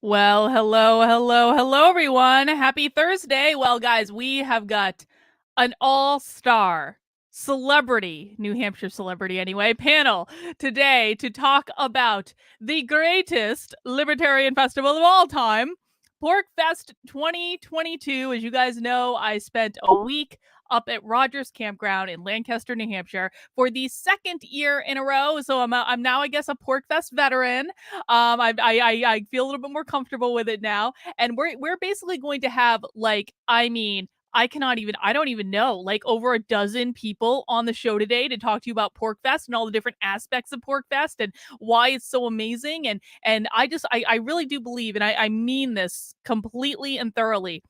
Well, hello, everyone. Happy Thursday. Well, guys, we have got an all-star celebrity, New Hampshire celebrity anyway, panel today to talk about the greatest Libertarian festival of all time, PORCFEST 2022. As you guys know, I spent a week up at Rogers Campground in Lancaster, New Hampshire for the second year in a row. So I'm now, I guess, a PORCFEST veteran. I feel a little bit more comfortable with it now, and we're basically going to have I don't even know, like over a dozen people on the show today to talk to you about PORCFEST and all the different aspects of PORCFEST and why it's so amazing. And I really do believe, and I mean this completely and thoroughly,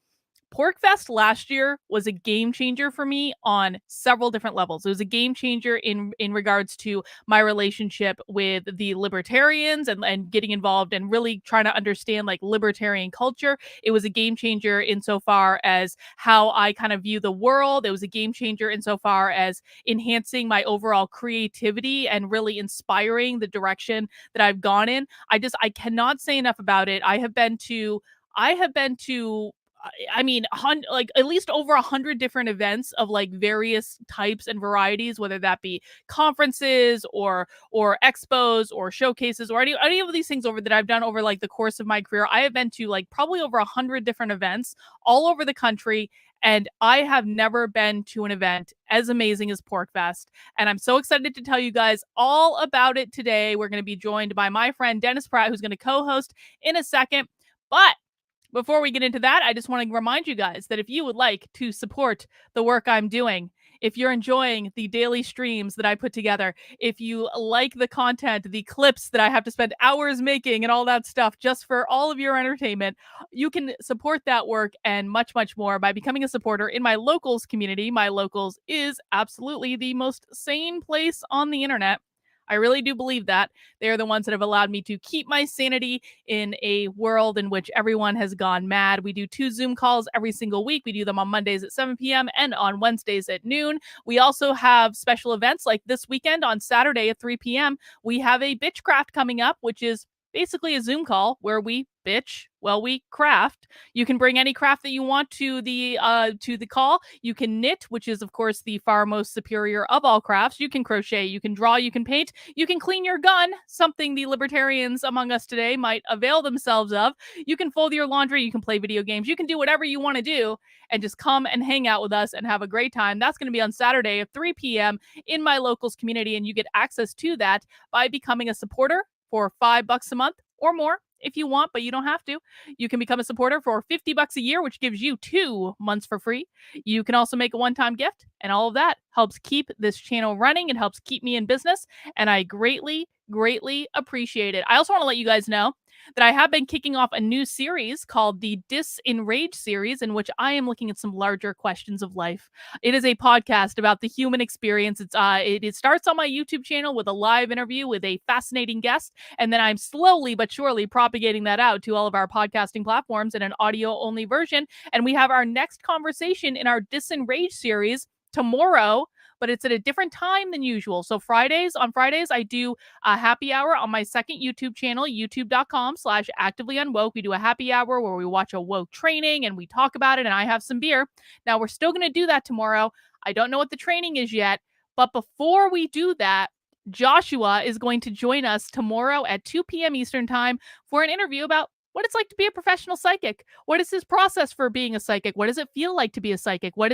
PORCFEST last year was a game changer for me on several different levels. It was a game changer in regards to my relationship with the libertarians and getting involved and really trying to understand like libertarian culture. It was a game changer insofar as how I kind of view the world. It was a game changer insofar as enhancing my overall creativity and really inspiring the direction that I've gone in. I cannot say enough about it. I have been to like at least over 100 different events of like various types and varieties, whether that be conferences or expos or showcases or any of these things over that I've done over like the course of my career. I have been to like probably over 100 different events all over the country. And I have never been to an event as amazing as PORCFEST. And I'm so excited to tell you guys all about it today. We're going to be joined by my friend Dennis Pratt, who's going to co-host in a second. But before we get into that, I just want to remind you guys that if you would like to support the work I'm doing, if you're enjoying the daily streams that I put together, if you like the content, the clips that I have to spend hours making and all that stuff just for all of your entertainment, you can support that work and much, much more by becoming a supporter in my locals community. My locals is absolutely the most sane place on the internet. I really do believe that. They're the ones that have allowed me to keep my sanity in a world in which everyone has gone mad. We do 2 Zoom calls every single week. We do them on Mondays at 7 p.m. and on Wednesdays at noon. We also have special events like this weekend on Saturday at 3 p.m. We have a Bitchcraft coming up, which is basically a Zoom call where we bitch while we craft. You can bring any craft that you want to the call. You can knit, which is of course the far most superior of all crafts. You can crochet, you can draw, you can paint, you can clean your gun, something the libertarians among us today might avail themselves of. You can fold your laundry, you can play video games, you can do whatever you want to do and just come and hang out with us and have a great time. That's going to be on Saturday at 3 p.m. in my locals community, and you get access to that by becoming a supporter for $5 a month or more if you want, but you don't have to. You can become a supporter for $50 a year, which gives you 2 months for free. You can also make a one-time gift, and all of that helps keep this channel running. It helps keep me in business, and I greatly, greatly appreciate it. I also want to let you guys know that I have been kicking off a new series called the Disenrage series, in which I am looking at some larger questions of life. It is a podcast about the human experience. It starts on my YouTube channel with a live interview with a fascinating guest, and then I'm slowly but surely propagating that out to all of our podcasting platforms in an audio-only version. And we have our next conversation in our Disenrage series tomorrow, but it's at a different time than usual. So on Fridays, I do a happy hour on my second YouTube channel, youtube.com/actively unwoke. We do a happy hour where we watch a woke training and we talk about it, and I have some beer. Now, we're still going to do that tomorrow. I don't know what the training is yet, but before we do that, Joshua is going to join us tomorrow at 2 p.m. Eastern time for an interview about what it's like to be a professional psychic. What is his process for being a psychic? What does it feel like to be a psychic? How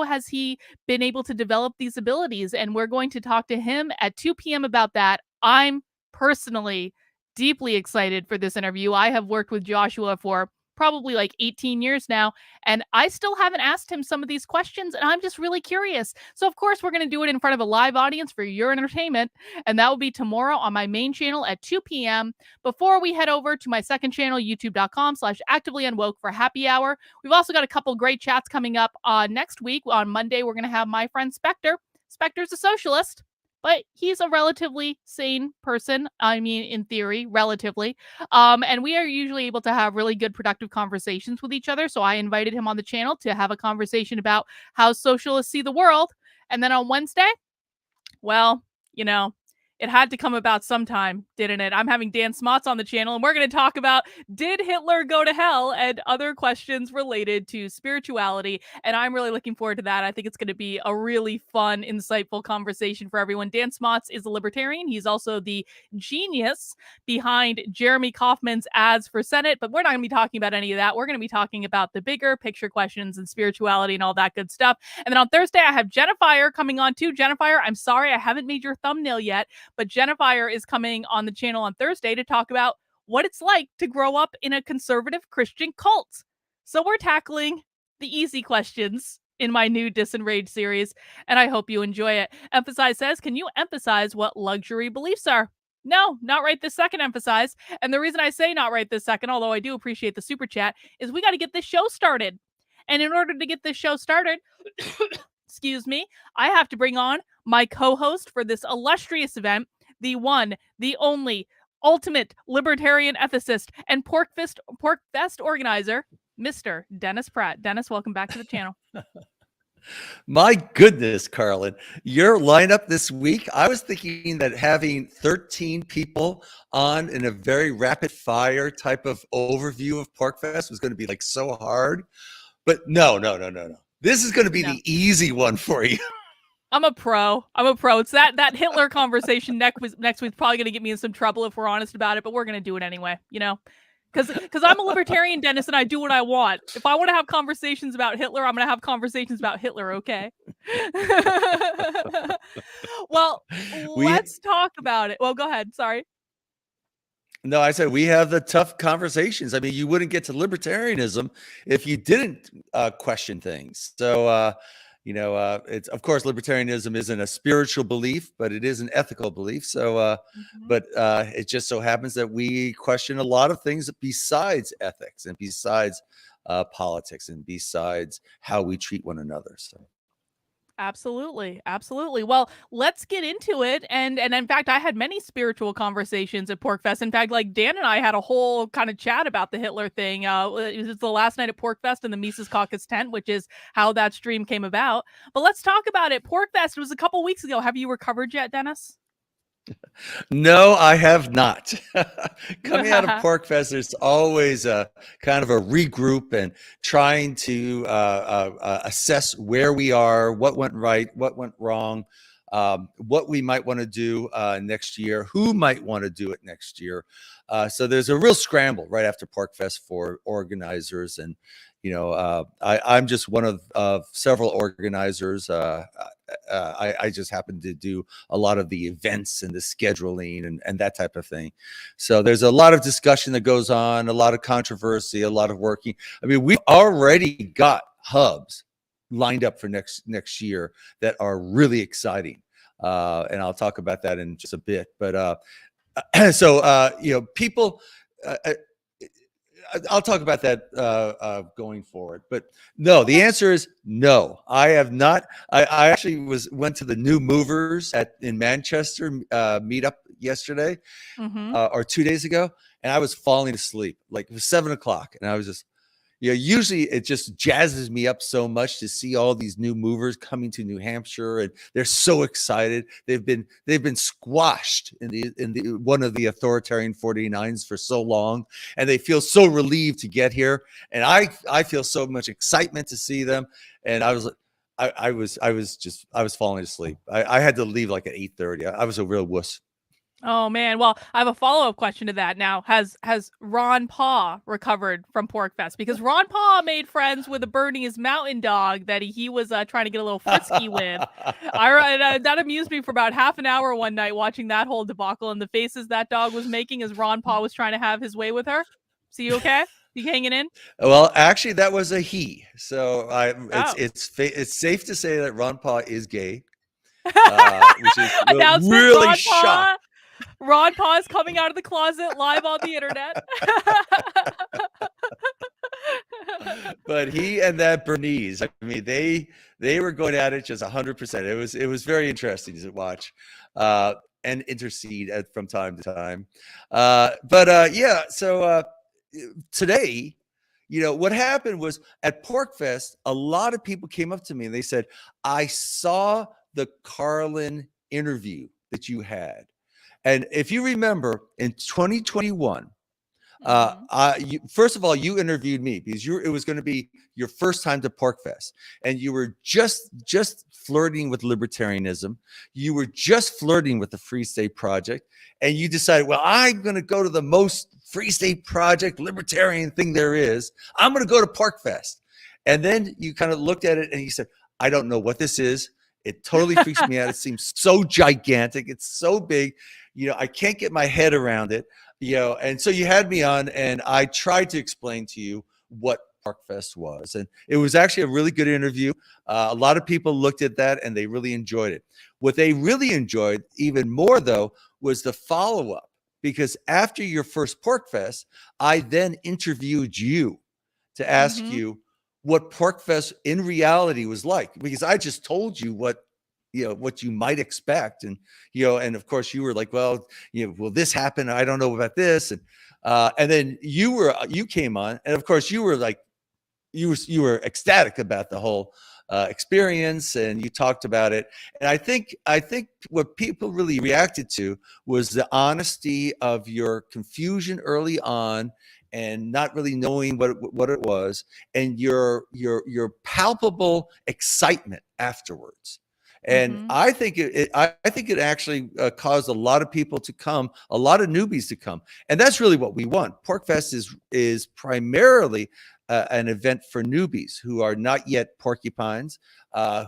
has he been able to develop these abilities? And we're going to talk to him at 2 p.m. about that. I'm personally deeply excited for this interview. I have worked with Joshua for probably like 18 years now, and I still haven't asked him some of these questions, and I'm just really curious. So of course we're going to do it in front of a live audience for your entertainment, and that will be tomorrow on my main channel at 2 p.m. before we head over to my second channel, youtube.com/actively unwoke for happy hour. We've also got a couple great chats coming up next week. On Monday, we're going to have my friend Spectre. Spectre's a socialist, but he's a relatively sane person. I mean, in theory, relatively. And we are usually able to have really good, productive conversations with each other. So I invited him on the channel to have a conversation about how socialists see the world. And then on Wednesday, well, It had to come about sometime, didn't it? I'm having Dan Smots on the channel, and we're going to talk about, did Hitler go to hell, and other questions related to spirituality. And I'm really looking forward to that. I think it's going to be a really fun, insightful conversation for everyone. Dan Smots is a libertarian. He's also the genius behind Jeremy Kauffman's ads for Senate, but we're not going to be talking about any of that. We're going to be talking about the bigger picture questions and spirituality and all that good stuff. And then on Thursday, I have Jennifer coming on too. Jennifer, I'm sorry I haven't made your thumbnail yet, but Jennifer is coming on the channel on Thursday to talk about what it's like to grow up in a conservative Christian cult. So we're tackling the easy questions in my new Disenraged series, and I hope you enjoy it. Emphasize says, can you emphasize what luxury beliefs are? No, not right this second, Emphasize. And the reason I say not right this second, although I do appreciate the super chat, is we got to get this show started. And in order to get this show started, excuse me, I have to bring on my co-host for this illustrious event, the one, the only, ultimate libertarian ethicist and PORCFEST organizer, Mr. Dennis Pratt. Dennis, welcome back to the channel. My goodness, Carlin, your lineup this week, I was thinking that having 13 people on in a very rapid fire type of overview of PORCFEST was going to be like so hard. But no. This is going to be the easy one for you. I'm a pro. It's that Hitler conversation next week's probably going to get me in some trouble if we're honest about it, but we're going to do it anyway, you know? Because I'm a libertarian, Dennis, and I do what I want. If I want to have conversations about Hitler, I'm going to have conversations about Hitler, okay? Well, let's talk about it. Well, go ahead. Sorry. No, I said we have the tough conversations. I mean, you wouldn't get to libertarianism if you didn't question things. So, it's, of course, libertarianism isn't a spiritual belief, but it is an ethical belief. So, but it just so happens that we question a lot of things besides ethics and besides politics and besides how we treat one another. So. Absolutely. Well, let's get into it. And in fact, I had many spiritual conversations at PORCFEST. In fact, like Dan and I had a whole kind of chat about the Hitler thing. It was the last night at PORCFEST in the Mises Caucus tent, which is how that stream came about. But let's talk about it. PORCFEST was a couple weeks ago. Have you recovered yet, Dennis? No, I have not. Coming out of PORCFEST, there's always a kind of a regroup and trying to assess where we are, what went right, what went wrong, what we might want to do next year, who might want to do it next year. So there's a real scramble right after PORCFEST for organizers. And, I'm just one of several organizers. I just happen to do a lot of the events and the scheduling and that type of thing. So there's a lot of discussion that goes on, a lot of controversy, a lot of working. I mean, we've already got hubs lined up for next year that are really exciting. And I'll talk about that in just a bit. But people, I'll talk about that going forward. But no, the answer is no. I have not. I actually went to the New Movers in Manchester meetup yesterday or 2 days ago, and I was falling asleep. Like it was 7 o'clock, and I was just. Usually it just jazzes me up so much to see all these new movers coming to New Hampshire, and they're so excited. They've been squashed in the one of the authoritarian 49s for so long, and they feel so relieved to get here. And I feel so much excitement to see them. And I was falling asleep. I had to leave like at 8:30. I was a real wuss. Oh man, well, I have a follow-up question to that. Now, has Ron Paw recovered from PORCFEST? Because Ron Paw made friends with a Bernese mountain dog that he was trying to get a little frisky with. That amused me for about half an hour one night watching that whole debacle and the faces that dog was making as Ron Paw was trying to have his way with her. So you okay? You hanging in? Well, actually, that was a he. So it's safe to say that Ron Paw is gay, which is really shocking. Ron Paw is coming out of the closet live on the internet. But he and that Bernese, I mean, they were going at it just 100%. It was very interesting to watch and intercede from time to time. So today, what happened was at PORCFEST, a lot of people came up to me and they said, I saw the Carlin interview that you had. And if you remember in 2021, first of all, you interviewed me because it was going to be your first time to PORCFEST, and you were just flirting with libertarianism. You were just flirting with the Free State Project, and you decided, well, I'm going to go to the most Free State Project libertarian thing there is. I'm going to go to PORCFEST. And then you kind of looked at it and you said, I don't know what this is. It totally freaks me out. It seems so gigantic. It's so big. I can't get my head around it. And so you had me on, and I tried to explain to you what PORCFEST was. And it was actually a really good interview. A lot of people looked at that and they really enjoyed it. What they really enjoyed even more, though, was the follow-up, because after your first PORCFEST, I then interviewed you to ask you what PORCFEST in reality was like, because I just told you what you might expect. And, and of course you were like, well, will this happen? I don't know about this. And then you came on, and of course you were like, you were ecstatic about the whole experience, and you talked about it. And I think what people really reacted to was the honesty of your confusion early on, and not really knowing what it was, and your palpable excitement afterwards. And I think it actually caused a lot of people to come, a lot of newbies to come, and that's really what we want. PORCFEST is primarily an event for newbies who are not yet porcupines,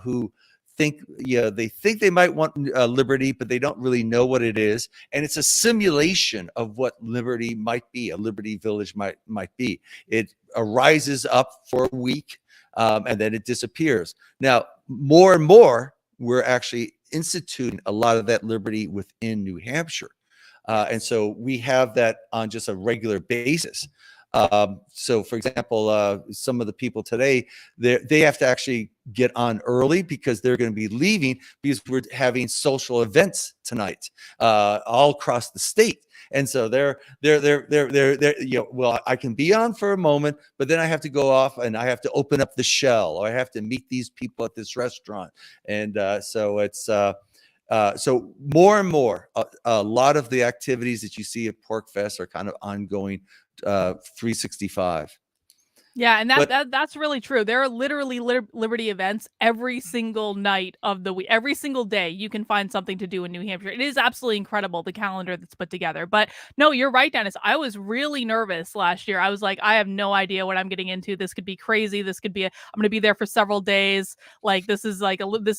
who think they think they might want liberty, but they don't really know what it is. And it's a simulation of what liberty might be, a liberty village might be. It arises up for a week, and then it disappears. Now, more and more, we're actually instituting a lot of that liberty within New Hampshire. And so we have that on just a regular basis. So for example, some of the people today, they have to actually get on early because they're going to be leaving, because we're having social events tonight, all across the state. And so they're well, I can be on for a moment, but then I have to go off and I have to open up the shell, or I have to meet these people at this restaurant. And so it's so more and more, a lot of the activities that you see at PORCFEST are kind of ongoing 365. Yeah, and that's really true. There are literally liberty events every single night of the week. Every single day you can find something to do in New Hampshire. It is absolutely incredible, the calendar that's put together. But no, you're right, Dennis. I was really nervous last year. I was like, I have no idea what I'm getting into. This could be crazy. This could be I'm going to be there for several days. Like this is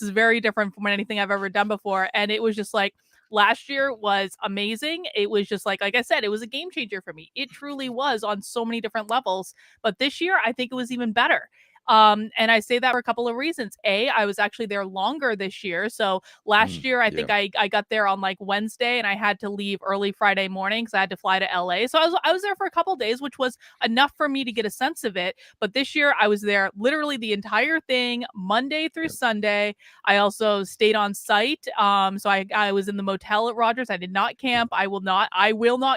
very different from anything I've ever done before. And it was just like, last year was amazing. It was just like I said, it was a game changer for me. It truly was on so many different levels. But this year, I think it was even better. And I say that for a couple of reasons. I was actually there longer this year. So last year, I think I got there on like Wednesday, and I had to leave early Friday morning because I had to fly to LA. So I was there for a couple of days, which was enough for me to get a sense of it. But this year, I was there literally the entire thing, Monday through Sunday. I also stayed on site. So I was in the motel at Rogers. I did not camp. I will not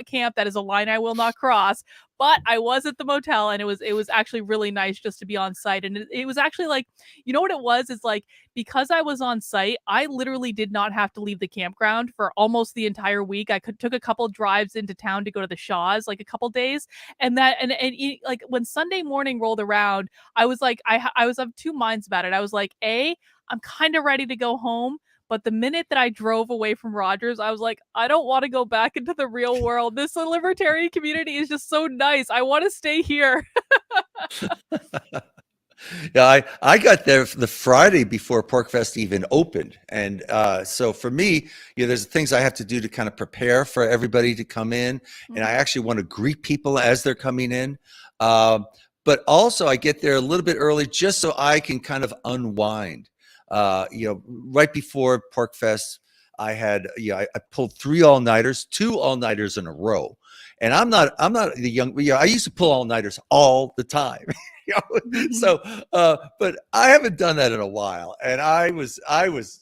camp. That is a line I will not cross. But I was at the motel, and it was actually really nice just to be on site. And it was actually like, what it was is like, because I was on site, I literally did not have to leave the campground for almost the entire week. I took a couple drives into town to go to the Shaws, like a couple days. And like when Sunday morning rolled around, I was like, I was of two minds about it. I was like, I'm kind of ready to go home. But the minute that I drove away from Rogers, I was like, I don't want to go back into the real world. This libertarian community is just so nice. I want to stay here. Yeah, I got there the Friday before PORCFEST even opened. And so for me, there's things I have to do to kind of prepare for everybody to come in. And I actually want to greet people as they're coming in. But also I get there a little bit early just so I can kind of unwind. Right before PORCFEST, I had, I pulled 3 all-nighters, 2 all-nighters in a row. And I'm not the young, I used to pull all-nighters all the time. So, but I haven't done that in a while. And I was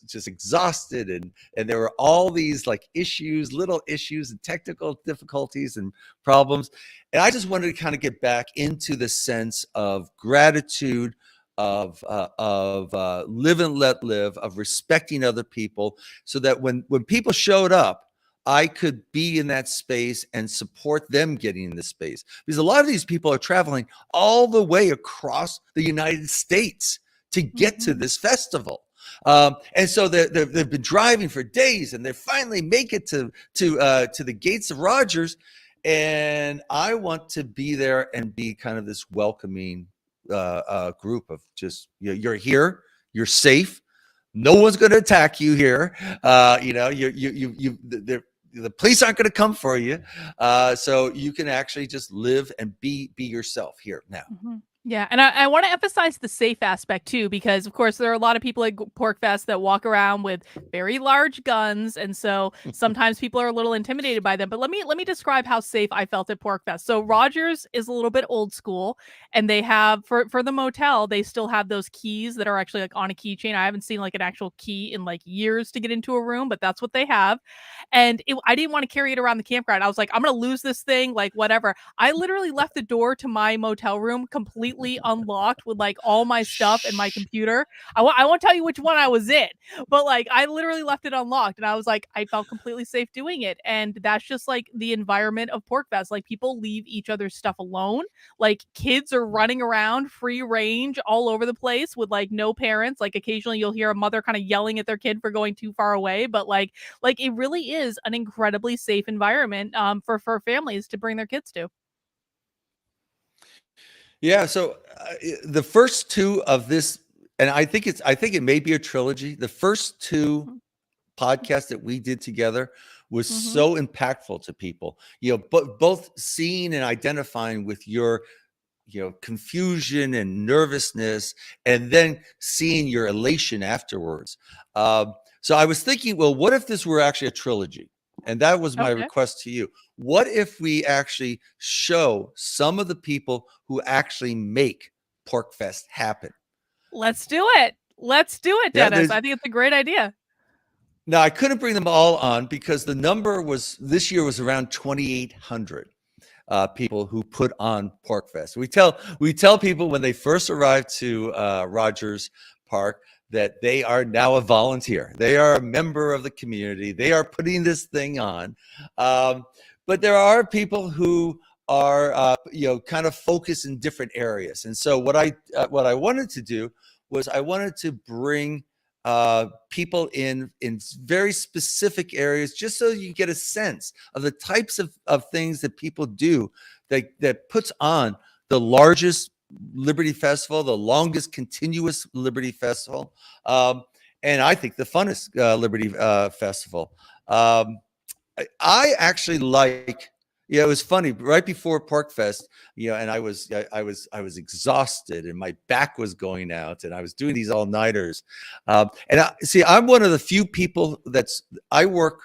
just exhausted, and there were all these like little issues and technical difficulties and problems. And I just wanted to kind of get back into the sense of gratitude, of live and let live, of respecting other people, so that when people showed up, I could be in that space and support them getting in the space, because a lot of these people are traveling all the way across the United States to get to this festival. And so they've been driving for days, and they finally make it to the gates of Rogers. And I want to be there and be kind of this welcoming group of just, you're here, you're safe, no one's going to attack you here. The police aren't going to come for you, so you can actually just live and be yourself here now. Yeah, and I want to emphasize the safe aspect too, because of course there are a lot of people at PORCFEST that walk around with very large guns, and so sometimes people are a little intimidated by them. But let me describe how safe I felt at PORCFEST. So Rogers is a little bit old school, and they have for the motel, they still have those keys that are actually like on a keychain. I haven't seen like an actual key in like years to get into a room, but that's what they have. And I didn't want to carry it around the campground. I was like, I'm gonna lose this thing, like whatever. I literally left the door to my motel room completely unlocked with like all my stuff and my computer. I won't tell you which one I was in, but like I literally left it unlocked, and I was like, I felt completely safe doing it. And that's just like the environment of PORCFEST. Like people leave each other's stuff alone. Like kids are running around free range all over the place with like no parents. Like occasionally you'll hear a mother kind of yelling at their kid for going too far away, but like it really is an incredibly safe environment for families to bring their kids to. Yeah. So the first two of this, and I think it may be a trilogy. The first two podcasts that we did together was so impactful to people. But both seeing and identifying with your confusion and nervousness, and then seeing your elation afterwards. So I was thinking, well, what if this were actually a trilogy? And that was my request to you. What if we actually show some of the people who actually make PORCFEST happen? Let's do it. Let's do it, Dennis. I think it's a great idea. Now, I couldn't bring them all on because the number this year was around 2,800 people who put on PORCFEST. We tell people when they first arrive to Rogers Park that they are now a volunteer. They are a member of the community. They are putting this thing on. But there are people who are kind of focused in different areas. And so what I wanted to do was I wanted to bring people in very specific areas, just so you get a sense of the types of things that people do that puts on the largest Liberty Festival, the longest continuous Liberty Festival, and I think the funnest Liberty Festival. I actually like. Yeah, it was funny. Right before PORCFEST, and I was exhausted, and my back was going out, and I was doing these all-nighters. I'm one of the few people I work,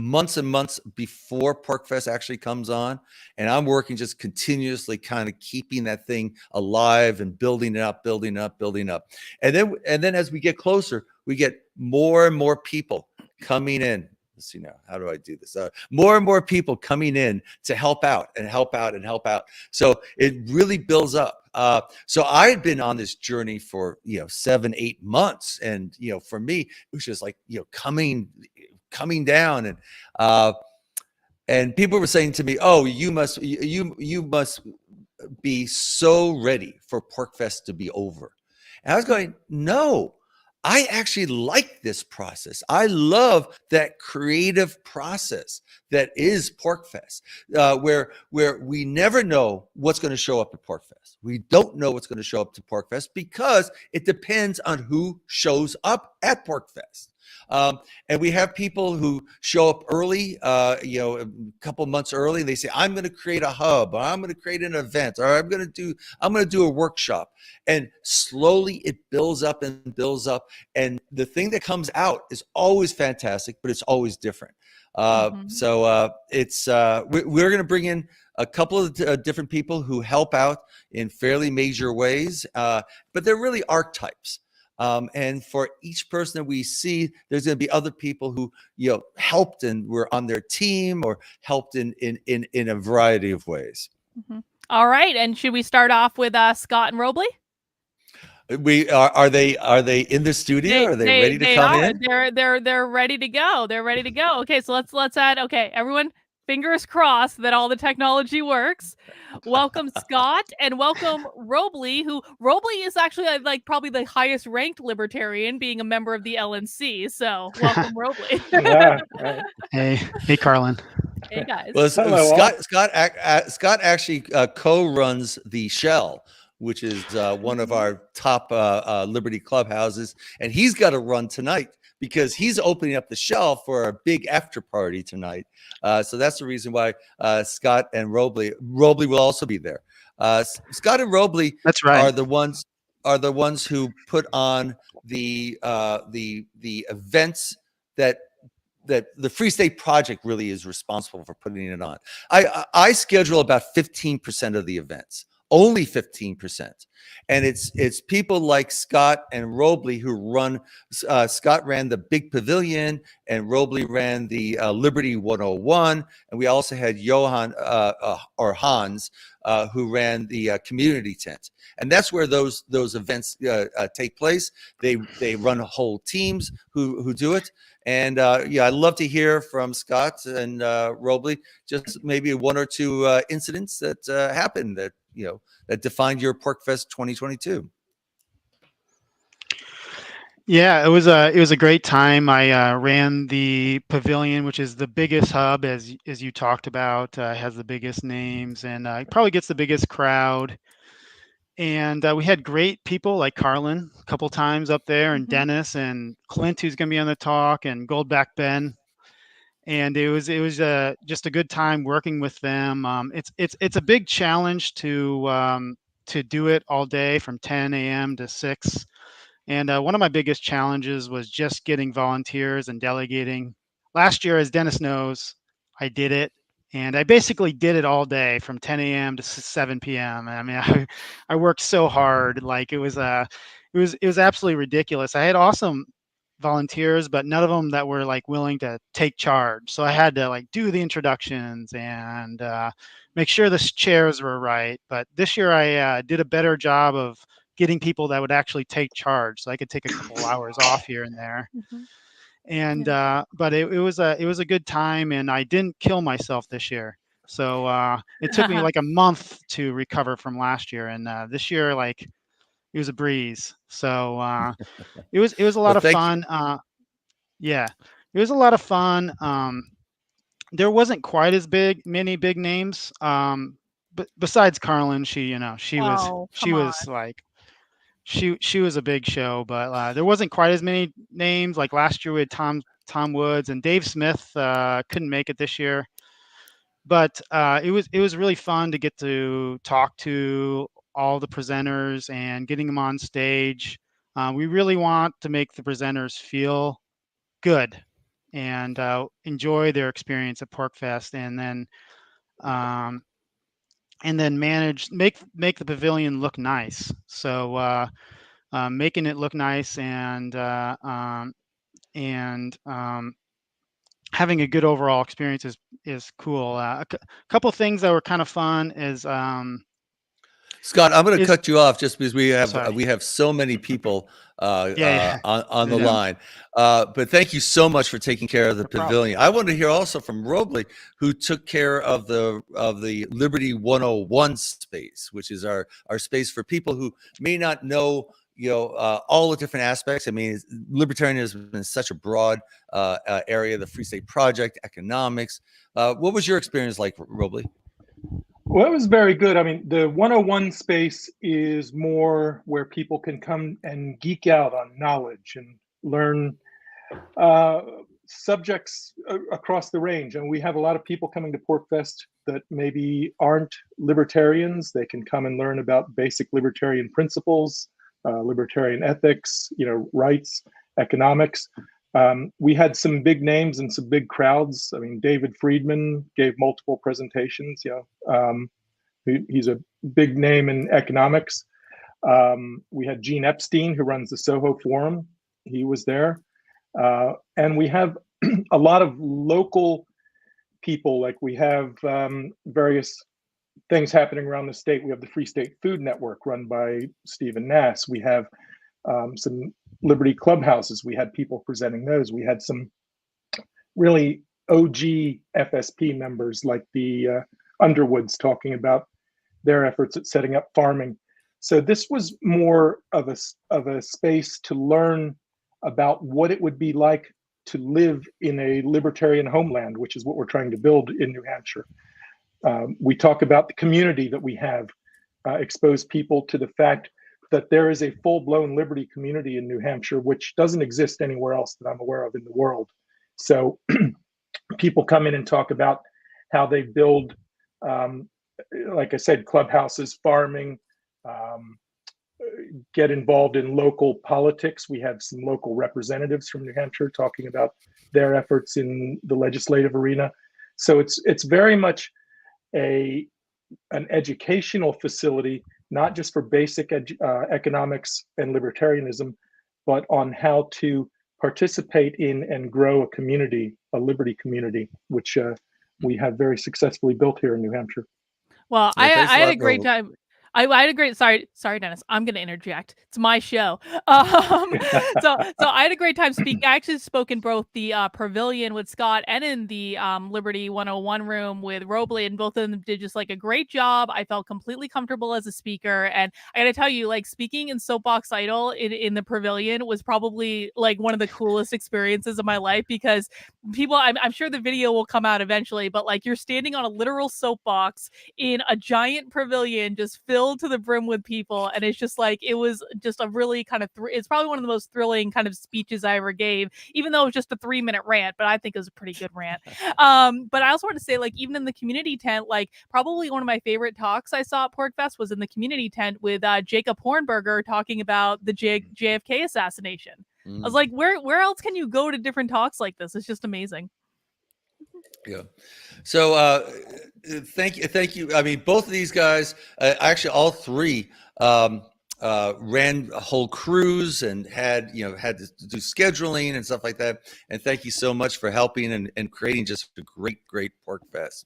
months and months before PORCFEST actually comes on, and I'm working just continuously, kind of keeping that thing alive and building it up, building up, building up. And then as we get closer, we get more and more people coming in. Let's see now, how do I do this? More and more people coming in to help out and help out and help out. So it really builds up. So I had been on this journey for 7-8 months, and for me it was just like coming down, and people were saying to me, "Oh, you must be so ready for PORCFEST to be over." And I was going, "No. I actually like this process. I love that creative process that is PORCFEST, where we never know what's going to show up at PORCFEST. We don't know what's going to show up to PORCFEST because it depends on who shows up at PORCFEST. And we have people who show up early, a couple months early, and they say, "I'm going to create a hub, or I'm going to create an event, or I'm going to do a workshop." And slowly it builds up and builds up. And the thing that comes out is always fantastic, but it's always different. So we're going to bring in a couple of different people who help out in fairly major ways, but they're really archetypes. And for each person that we see, there's going to be other people who helped and were on their team or helped in a variety of ways. All right, and should we start off with Scott and Robley? Are they in the studio? Are they ready to They come are. in? They're ready to go. They're ready to go. Okay, so let's add. Okay, everyone, fingers crossed that all the technology works. Welcome Scott and welcome Robley, who Robley is actually like probably the highest ranked libertarian, being a member of the LNC. So welcome Robley. Yeah, right. Hey, Carlin. Hey guys. Well, Hello, all. Scott actually co-runs the Shell, which is one of our top Liberty clubhouses, and he's got to run tonight because he's opening up the Shell for a big after party tonight. So that's the reason why Scott and Robley will also be there. Scott and Robley That's right. are the ones who put on the events that the Free State Project really is responsible for putting it on. I schedule about 15% of the events, only 15%. And it's people like Scott and Robley who run, Scott ran the Big Pavilion and Robley ran the Liberty 101. And we also had Johan or Hans who ran the community tent. And that's where those events take place. They run whole teams who do it. And yeah, I'd love to hear from Scott and Robley, just maybe one or two incidents that happened that, that defined your PORCFEST 2022. Yeah, it was a great time. I ran the pavilion, which is the biggest hub, as you talked about, has the biggest names and probably gets the biggest crowd. And we had great people like Carlin a couple times up there, and Dennis and Clint, who's going to be on the talk, and Goldback Ben. And it was just a good time working with them. It's a big challenge to do it all day from 10 a.m. to 6. And one of my biggest challenges was just getting volunteers and delegating. Last year, as Dennis knows, I did it. And I basically did it all day from 10 a.m. to 7 p.m. I mean, I worked so hard. Like it was absolutely ridiculous. I had awesome volunteers, but none of them that were like willing to take charge. So I had to like do the introductions and make sure the chairs were right. But this year I did a better job of getting people that would actually take charge, so I could take a couple hours off here and there. And but it was a good time, and I didn't kill myself this year. So it took me like a month to recover from last year, and this year like it was a breeze. So it was a lot of fun. Yeah, it was a lot of fun. There wasn't quite as many big names. But besides Carlin, she was like she was a big show, but there wasn't quite as many names. Like last year we had Tom Woods and Dave Smith couldn't make it this year. But it was really fun to get to talk to all the presenters and getting them on stage. We really want to make the presenters feel good and enjoy their experience at PORCFEST, and then make the pavilion look nice. So making it look nice and having a good overall experience is cool. A couple of things that were kind of fun is Scott, I'm going to cut you off just because we have so many people on the line. But thank you so much for taking care of the pavilion. I want to hear also from Robley, who took care of the Liberty 101 space, which is our space for people who may not know all the different aspects. I mean, libertarianism is such a broad area, the Free State Project, economics. What was your experience like, Robley? Well, it was very good. I mean, the 101 space is more where people can come and geek out on knowledge and learn subjects across the range. And we have a lot of people coming to PORCFEST that maybe aren't libertarians. They can come and learn about basic libertarian principles, libertarian ethics, rights, economics. We had some big names and some big crowds. I mean, David Friedman gave multiple presentations. He's a big name in economics. We had Gene Epstein, who runs the Soho Forum. He was there. And we have a lot of local people. Like we have various things happening around the state. We have the Free State Food Network run by Stephen Nass. We have some Liberty Clubhouses. We had people presenting those. We had some really OG FSP members like the Underwoods talking about their efforts at setting up farming. So this was more of a space to learn about what it would be like to live in a libertarian homeland, which is what we're trying to build in New Hampshire. We talk about the community that we have, expose people to the fact that there is a full-blown liberty community in New Hampshire, which doesn't exist anywhere else that I'm aware of in the world. So people come in and talk about how they build, like I said, clubhouses, farming, get involved in local politics. We have some local representatives from New Hampshire talking about their efforts in the legislative arena. So it's very much an educational facility, not just for basic economics and libertarianism, but on how to participate in and grow a community, a liberty community, which we have very successfully built here in New Hampshire. Well, Yeah, I thanks a had lot, a great Bill. time. I had a great sorry, Dennis. I'm gonna interject. It's my show. So I had a great time speaking. I actually spoke in both the pavilion with Scott and in the Liberty 101 room with Robley, and both of them did just like a great job. I felt completely comfortable as a speaker, and I gotta tell you, like speaking in Soapbox Idol in the pavilion was probably like one of the coolest experiences of my life, because people, I'm sure the video will come out eventually, but like you're standing on a literal soapbox in a giant pavilion just filled to the brim with people, and it's just like, it was just a really kind of it's probably one of the most thrilling kind of speeches I ever gave, even though it was just a 3-minute rant, but I think it was a pretty good rant. But I also want to say, like, even in the community tent, like probably one of my favorite talks I saw at PORCFEST was in the community tent with Jacob Hornberger talking about the JFK assassination. I was like, where else can you go to different talks like this? It's just amazing. Yeah. So thank you. I mean, both of these guys, actually all three, ran whole crews and had to do scheduling and stuff like that. And thank you so much for helping and creating just a great PORCFEST.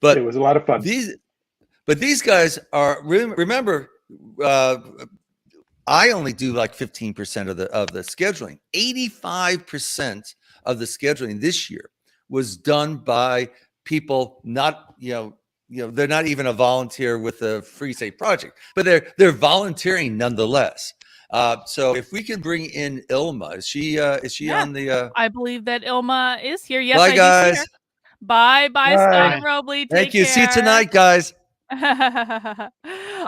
But it was a lot of fun. These guys are, remember, I only do like 15% of the scheduling. 85% of the scheduling this year was done by people not, they're not even a volunteer with the Free State Project, but they're volunteering nonetheless. So if we can bring in Ilma, is she on the? I believe that Ilma is here. Yes, bye, guys. Do see her. Bye, Scott and Robley. Thank you. Care. See you tonight, guys.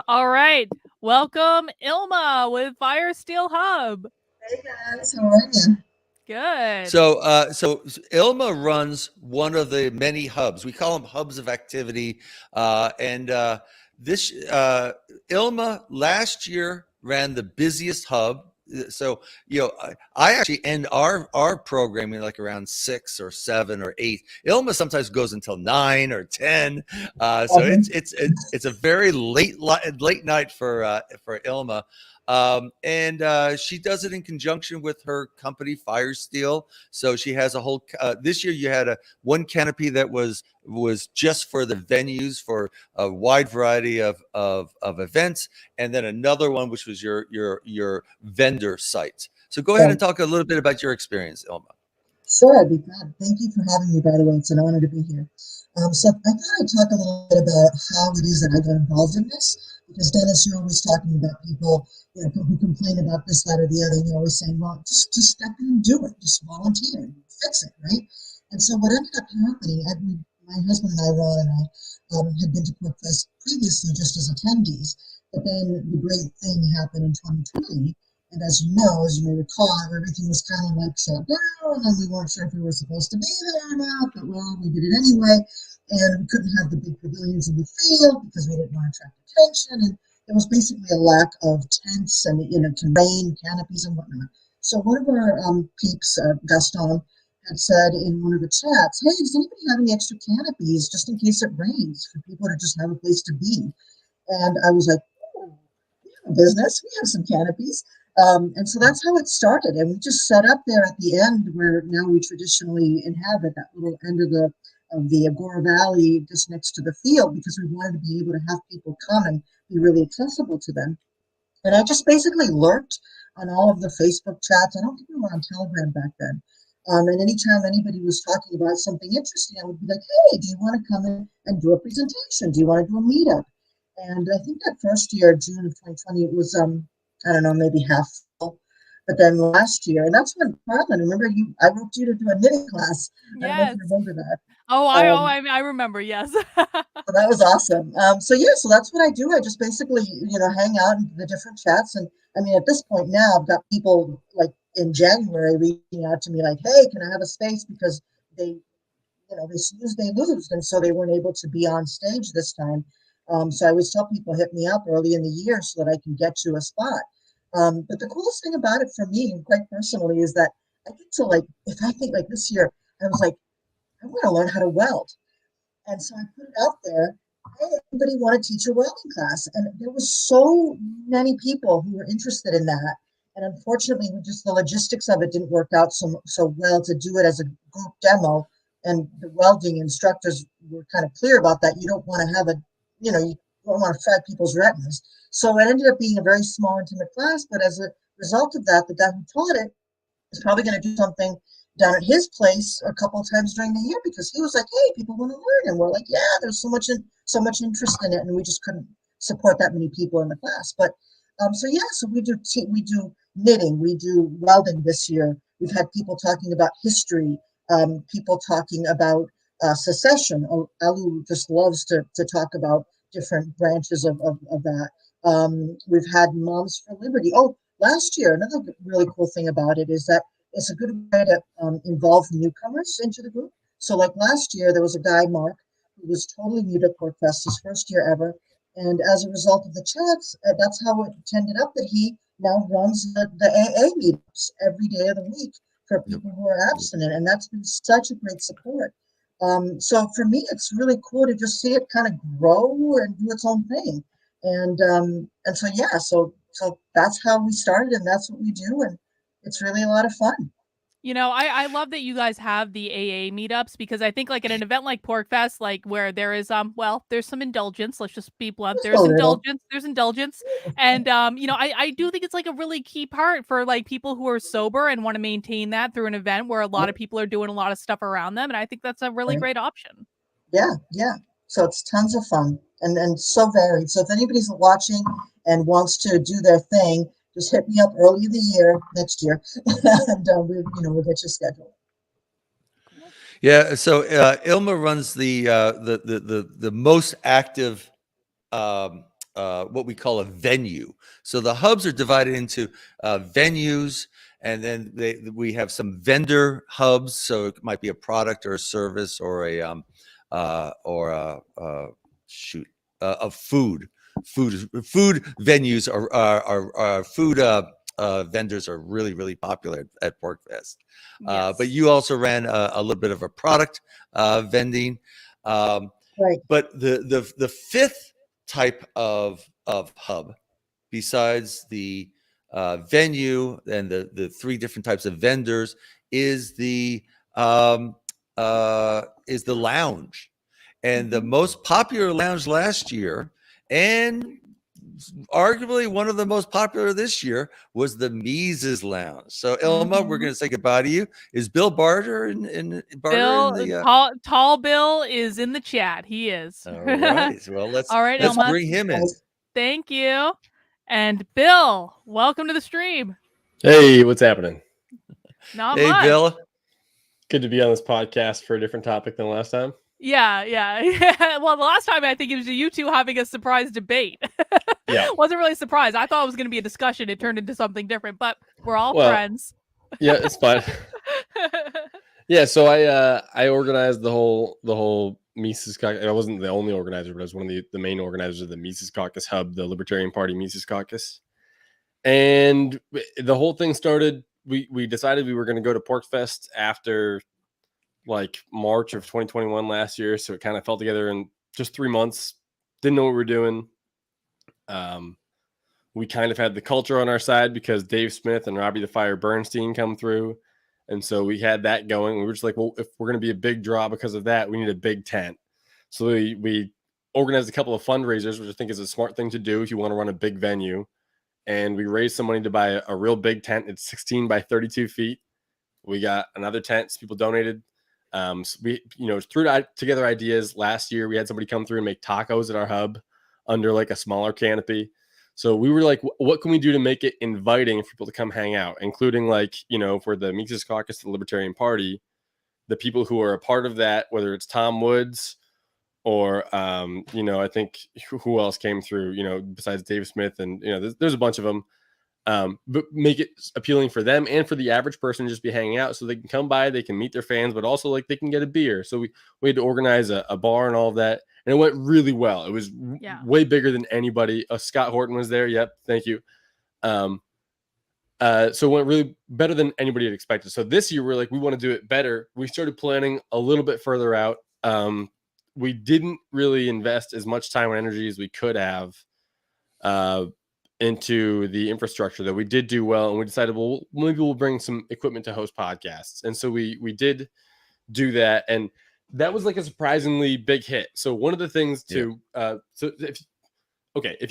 All right. Welcome, Ilma with Fire Steel Hub. Hey guys, how are you? Good. So Ilma runs one of the many hubs. We call them hubs of activity. This Ilma last year ran the busiest hub. So, I actually end our programming like around 6 or 7 or 8. Ilma sometimes goes until 9 or 10. So it's a very late night for Ilma. She does it in conjunction with her company Fire Steel. So she has a whole this year you had one canopy that was just for the venues for a wide variety of events, and then another one which was your vendor site. So go ahead and talk a little bit about your experience, Ilma. Sure, I'd be glad. Thank you for having me, by the way. It's an honor to be here. So I thought I'd talk a little bit about how it is that I got involved in this, because Dennis, you're always talking about people, who complain about this, that, or the other. You're always saying, well, just step in and do it. Just volunteer and fix it, right? And so what ended up happening, my husband and I, Ron and I, had been to PORCFEST previously just as attendees, but then the great thing happened in 2020. And as you may recall, everything was kind of like shut down, and we weren't sure if we were supposed to be there or not, but well, we did it anyway. And we couldn't have the big pavilions in the field because we didn't want to attract attention. And there was basically a lack of tents and, rain, canopies and whatnot. So one of our peeps, Gaston, had said in one of the chats, hey, does anybody have any extra canopies just in case it rains for people to just have a place to be? And I was like, oh, we have a business, we have some canopies. And so that's how it started. And we just set up there at the end where now we traditionally inhabit, that little end of the the Agora Valley just next to the field because we wanted to be able to have people come and be really accessible to them. And I just basically lurked on all of the Facebook chats. I don't think we were on Telegram back then. And anytime anybody was talking about something interesting, I would be like, hey, do you want to come in and do a presentation? Do you want to do a meetup? And I think that first year, June of 2020, it was, I don't know, maybe half full. But then last year, and that's when, Carlin, remember I wrote you to do a knitting class. I don't know if Yes. you remember that. I remember. Yes. So that was awesome. So that's what I do. I just basically, hang out in the different chats. And I mean, at this point now, I've got people like in January reaching out to me like, hey, can I have a space? Because they snooze, they lose. And so they weren't able to be on stage this time. So I always tell people, hit me up early in the year so that I can get you a spot. But the coolest thing about it for me, quite personally, is that I get to if I think like this year, I was like, I want to learn how to weld. And so I put it out there, hey, anybody want to teach a welding class? And there was so many people who were interested in that. And unfortunately, the logistics of it didn't work out so well to do it as a group demo. And the welding instructors were kind of clear about that. You don't want to have you don't want to fry people's retinas. So it ended up being a very small, intimate class. But as a result of that, the guy who taught it is probably going to do something down at his place a couple of times during the year because he was like, hey, people want to learn. And we're like, yeah, there's so much interest in it. And we just couldn't support that many people in the class. But so we do knitting, we do welding this year. We've had people talking about history, people talking about secession. Alu just loves to talk about different branches of that. We've had Moms for Liberty. Oh, last year, another really cool thing about it is that it's a good way to involve newcomers into the group. So like last year, there was a guy, Mark, who was totally new to PORCFEST, his first year ever. And as a result of the chats, that's how it ended up that he now runs the AA meetups every day of the week for people who are abstinent. And that's been such a great support. So for me, it's really cool to just see it kind of grow and do its own thing. And so that's how we started and that's what we do. And it's really a lot of fun. I love that you guys have the AA meetups because I think like at an event like PORCFEST, like where there is there's some indulgence. Let's just be blunt. Just a little. There's indulgence. And I do think it's like a really key part for like people who are sober and want to maintain that through an event where a lot of people are doing a lot of stuff around them. And I think that's a really great option. Yeah. So it's tons of fun and so varied. So if anybody's watching and wants to do their thing, just hit me up early in the year, next year, and we'll get you scheduled. Yeah. So Ilma runs the most active what we call a venue. So the hubs are divided into venues, and then we have some vendor hubs. So it might be a product or a service or a food. Food venues are food vendors are really, really popular at PORCFEST. Yes. But you also ran a little bit of a product vending. Right. But the fifth type of hub, besides the venue and the three different types of vendors, is the lounge. And the most popular lounge last year, and arguably one of the most popular this year, was the Mises Lounge. So Ilma, we're going to say goodbye to you. Is Bill Barter in Tall Bill is in the chat. He is. All right. Well, let's Ilma, bring him in. Thank you. And Bill, welcome to the stream. Hey, what's happening? Not hey, much. Bill. Good to be on this podcast for a different topic than last time. Yeah. Well, the last time I think it was you two having a surprise debate. Yeah. Wasn't really surprised. I thought it was going to be a discussion. It turned into something different, but we're all friends. Yeah, it's fine. Yeah, so I organized the whole Mises Caucus. I wasn't the only organizer, but I was one of the main organizers of the Mises Caucus Hub, the Libertarian Party Mises Caucus. And the whole thing started, we decided we were going to go to PORCFEST after like March of 2021 last year. So it kind of fell together in just 3 months. Didn't know what we were doing. We kind of had the culture on our side because Dave Smith and Robbie the Fire Bernstein come through. And so we had that going. We were just like, well, if we're going to be a big draw because of that, we need a big tent. So we organized a couple of fundraisers, which I think is a smart thing to do if you want to run a big venue. And we raised some money to buy a real big tent. It's 16 by 32 feet. We got another tent. People donated. So we, threw together ideas. Last year, we had somebody come through and make tacos at our hub under like a smaller canopy. So we were like, what can we do to make it inviting for people to come hang out, including like, for the Mises Caucus, the Libertarian Party, the people who are a part of that, whether it's Tom Woods or, I think who else came through, besides Dave Smith and, there's a bunch of them. But make it appealing for them and for the average person to just be hanging out so they can come by, they can meet their fans, but also like they can get a beer. So we had to organize a bar and all of that. And it went really well. It was way bigger than anybody. Scott Horton was there. Yep. Thank you. So it went really better than anybody had expected. So this year we're like, we want to do it better. We started planning a little bit further out. We didn't really invest as much time and energy as we could have into the infrastructure, that we did do well. And we decided, well, maybe we'll bring some equipment to host podcasts. And so we did do that. And that was like a surprisingly big hit. So one of the things if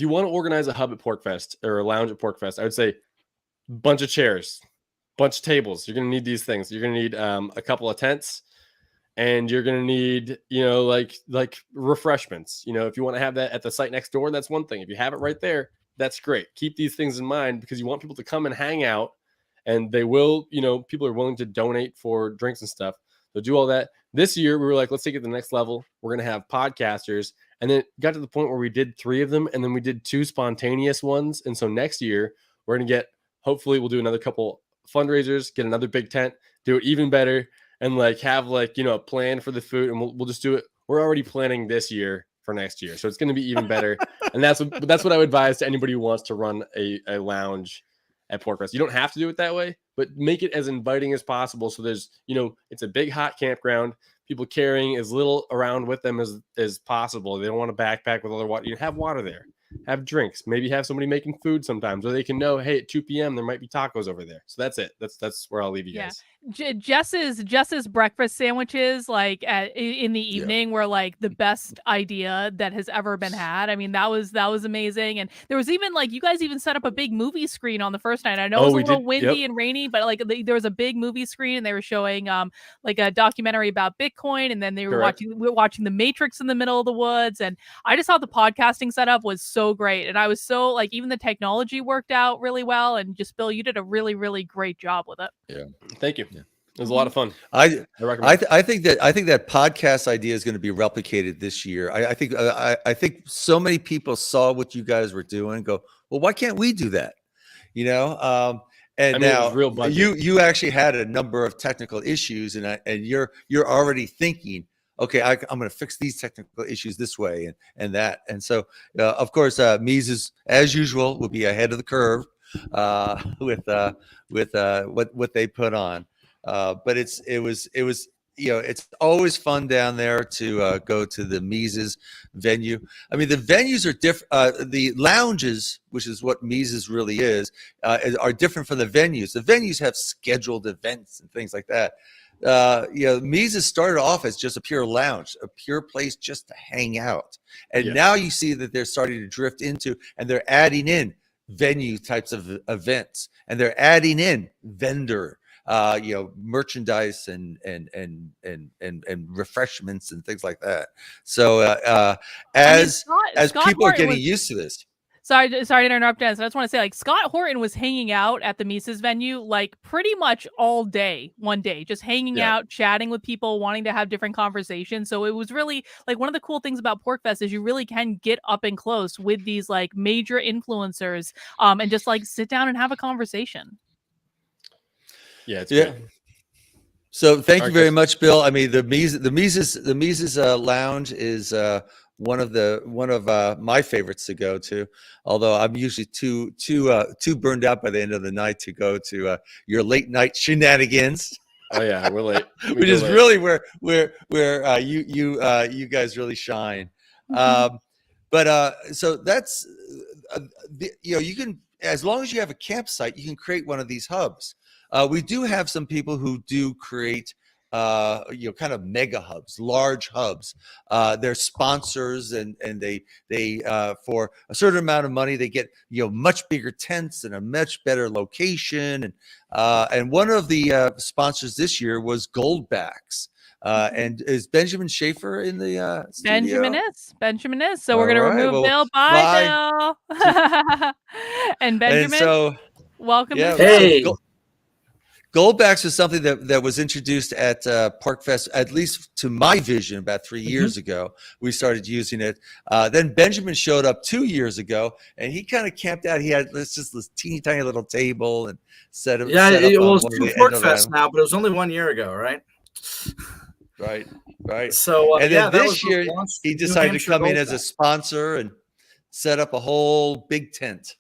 you want to organize a hub at PORCFEST or a lounge at PORCFEST, I would say bunch of chairs, bunch of tables. You're going to need these things. You're going to need a couple of tents, and you're going to need, like refreshments. If you want to have that at the site next door, that's one thing. If you have it right there, that's great. Keep these things in mind because you want people to come and hang out, and they will, people are willing to donate for drinks and stuff. So do all that. This year, we were like, let's take it to the next level. We're going to have podcasters. And then it got to the point where we did 3 of them, and then we did 2 spontaneous ones. And so next year, we're going to hopefully we'll do another couple fundraisers, get another big tent, do it even better, and have a plan for the food. And we'll just do it. We're already planning this year for next year. So it's going to be even better. And that's what I would advise to anybody who wants to run a lounge at PORCFEST. You don't have to do it that way, but make it as inviting as possible. So there's, it's a big hot campground, people carrying as little around with them as possible. They don't want to backpack with other water. You have water there, have drinks, maybe have somebody making food sometimes, or they can know, hey, at 2 p.m. there might be tacos over there. So that's it. That's where I'll leave you guys. Jess's breakfast sandwiches in the evening were like the best idea that has ever been had. I mean, that was amazing. And there was even you guys even set up a big movie screen on the first night. I know it was a little windy and rainy, but there was a big movie screen, and they were showing a documentary about Bitcoin, and then they were watching The Matrix in the middle of the woods. And I just thought the podcasting setup was so great, and I was so even the technology worked out really well. And just Bill, you did a really, really great job with it. Yeah, thank you. Yeah. It was a lot of fun. I think that podcast idea is going to be replicated this year. I think so many people saw what you guys were doing and go, well, why can't we do that? And now you actually had a number of technical issues, and you're already thinking, okay, I'm going to fix these technical issues this way and that. And so, of course, Mises, as usual, will be ahead of the curve with what they put on. But it was it's always fun down there to go to the Mises venue. I mean, the venues are different. The lounges, which is what Mises really is, are different from the venues. The venues have scheduled events and things like that. Mises started off as just a pure lounge, a pure place just to hang out. And now you see that they're starting to drift into, and they're adding in venue types of events, and they're adding in vendor merchandise and refreshments and things like that. So as people are getting used to this. Sorry to interrupt, Dennis. I just want to say, Scott Horton was hanging out at the Mises venue pretty much all day, one day, just hanging out, chatting with people, wanting to have different conversations. So it was really one of the cool things about PORCFEST is you really can get up and close with these major influencers and just sit down and have a conversation. Yeah, it's great. So thank you very much, Bill. I mean, the Mises Lounge is one of my favorites to go to. Although I'm usually too burned out by the end of the night to go to your late night shenanigans. Oh yeah, we're late. Which is really where you guys really shine. So that's you can, as long as you have a campsite, you can create one of these hubs. We do have some people who do create kind of mega hubs, large hubs. They're sponsors, and they for a certain amount of money they get much bigger tents and a much better location. And one of the sponsors this year was Goldbacks. And is Benjamin Schaefer in the studio? Benjamin is. So we're All gonna right, remove well, Bill. Bye, Bill. And Benjamin, so welcome to the show. Hey. Goldbacks was something that was introduced at PORCFEST, at least to my vision, about 3 years ago. We started using it. Then Benjamin showed up 2 years ago, and he kind of camped out. He had this teeny tiny little table and set up. Yeah, set up well, on it's one of two the end of PORCFEST them. now, but it was only 1 year ago, right? Right. So And yeah, then that this was year, launched he New decided to Hampshire come in Gold as a Fest. sponsor and set up a whole big tent.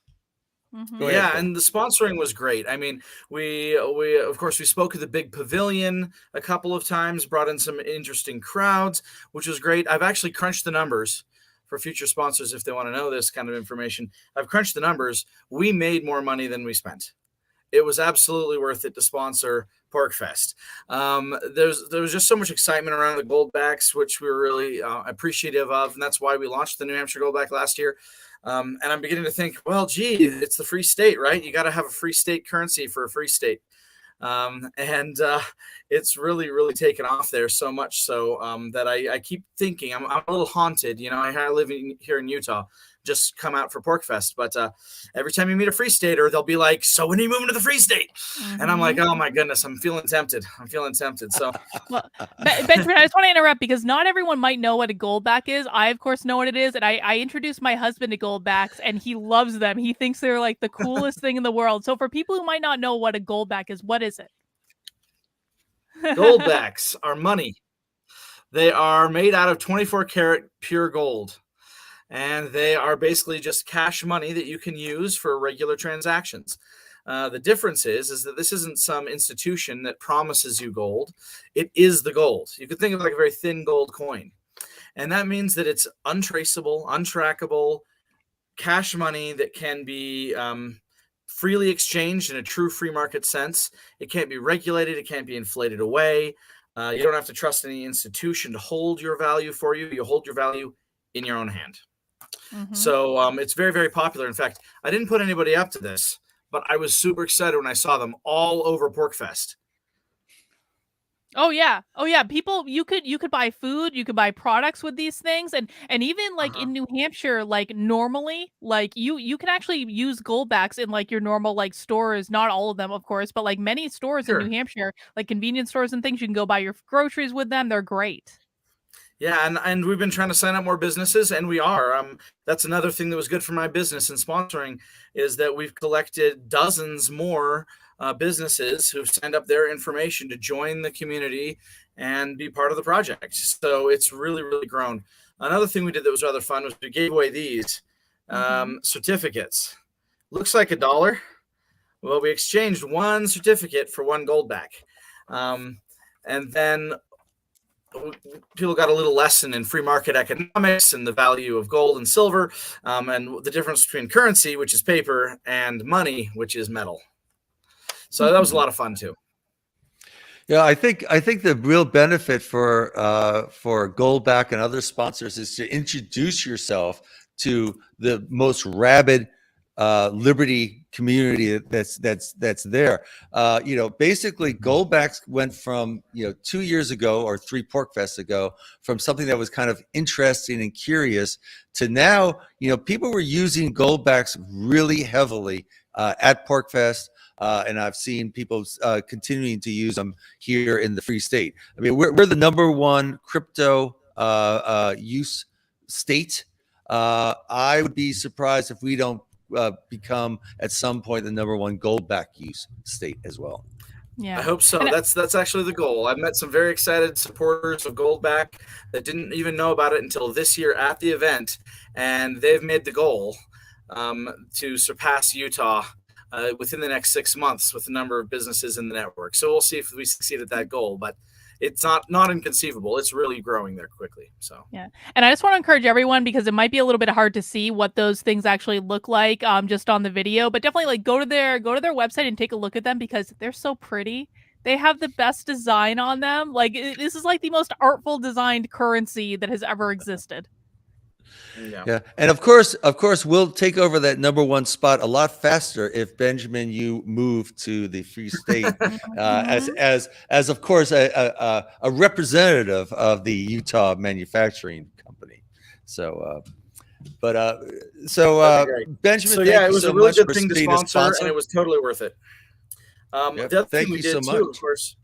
Go ahead, Yeah, Phil. and the sponsoring was great. I mean, we of course we spoke at the big pavilion a couple of times, brought in some interesting crowds, which was great. I've actually crunched the numbers for future sponsors if they want to know this kind of information. I've crunched the numbers. We made more money than we spent. It was absolutely worth it to sponsor PORCFEST. There was just so much excitement around the Goldbacks, which we were really appreciative of, and that's why we launched the New Hampshire Goldback last year. And I'm beginning to think, well, gee, it's the free state, right? You got to have a free state currency for a free state. It's really, really taken off there so much so that I keep thinking I'm a little haunted. I live here in Utah, just come out for PORCFEST, but every time you meet a free stater, they'll be like, so when are you moving to the free state? And I'm like, oh my goodness, I'm feeling tempted. So well, Benjamin, I just want to interrupt because not everyone might know what a goldback is. I, of course, know what it is. And I introduced my husband to goldbacks and he loves them. He thinks they're like the coolest thing in the world. So for people who might not know what a goldback is, what is it? Goldbacks are money. They are made out of 24 karat pure gold. And they are basically just cash money that you can use for regular transactions. The difference is that this isn't some institution that promises you gold. It is the gold. You could think of it like a very thin gold coin. And that means that it's untraceable, untrackable, cash money that can be freely exchanged in a true free market sense. It can't be regulated. It can't be inflated away. You don't have to trust any institution to hold your value for you. You hold your value in your own hand. So it's very, very popular. In fact, I didn't put anybody up to this, but I was super excited when I saw them all over PORCFEST. Oh yeah. People, you could buy food, you could buy products with these things, and even like in New Hampshire, like normally, like you can actually use goldbacks in like your normal like stores. Not all of them, of course, but like many stores in New Hampshire, like convenience stores and things, you can go buy your groceries with them. They're great. Yeah, and we've been trying to sign up more businesses, and we are. That's another thing that was good for my business in sponsoring is that we've collected dozens more businesses who've signed up their information to join the community and be part of the project. So it's really, really grown. Another thing we did that was rather fun was we gave away these certificates. Looks like $1. Well, we exchanged one certificate for one goldback. And then people got a little lesson in free market economics and the value of gold and silver, and the difference between currency, which is paper, and money, which is metal. So that was a lot of fun too. Yeah, I think the real benefit for Goldback and other sponsors is to introduce yourself to the most rabid Liberty community that's there. Basically Goldbacks went from 2 years ago or 3 PORCFests ago from something that was kind of interesting and curious to now people were using Goldbacks really heavily at PORCFest. And I've seen people continuing to use them here in the Free State. I mean, we're the #1 crypto use state. I would be surprised if we don't become at some point the #1 goldback use state as well. Yeah, I hope so. That's actually the goal. I've met some very excited supporters of Goldback that didn't even know about it until this year at the event, and they've made the goal to surpass Utah within the next 6 months with the number of businesses in the network. So we'll see if we succeed at that goal. But it's not inconceivable. It's really growing there quickly. So yeah, and I just want to encourage everyone, because it might be a little bit hard to see what those things actually look like just on the video, but definitely like go to their website and take a look at them, because they're so pretty. They have the best design on them. Like this is like the most artful designed currency that has ever existed. Yeah. And of course, we'll take over that #1 spot a lot faster if Benjamin, you move to the Free State as of course a representative of the Utah Manufacturing Company. So, Benjamin, so yeah, it was a really good thing to sponsor, and it was totally worth it. The other thing we did too, of course,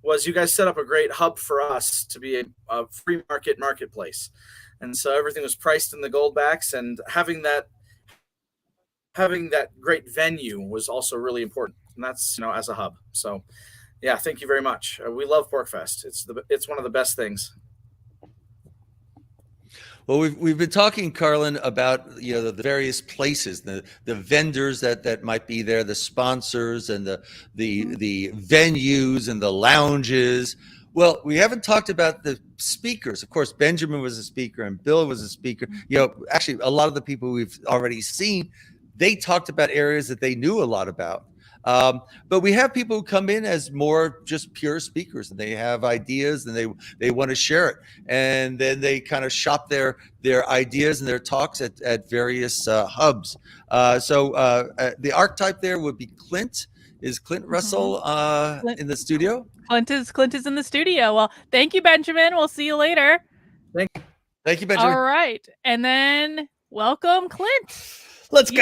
was you guys set up a great hub for us to be a free marketplace. And so everything was priced in the gold backs, and having that great venue was also really important. And that's, as a hub. So yeah, thank you very much. We love PORCFEST. It's one of the best things. Well, we've been talking, Carlin, about the various places, the vendors that might be there, the sponsors, and the venues and the lounges. Well, we haven't talked about the speakers. Of course, Benjamin was a speaker and Bill was a speaker. Actually, a lot of the people we've already seen, they talked about areas that they knew a lot about. But we have people who come in as more just pure speakers, and they have ideas and they want to share it. And then they kind of shop their ideas and their talks at various hubs. So the archetype there would be Clint. Is Clint Russell in the studio? Clint is in the studio. Well, thank you, Benjamin. We'll see you later. Thank you, Benjamin. All right. And then welcome, Clint. Let's go.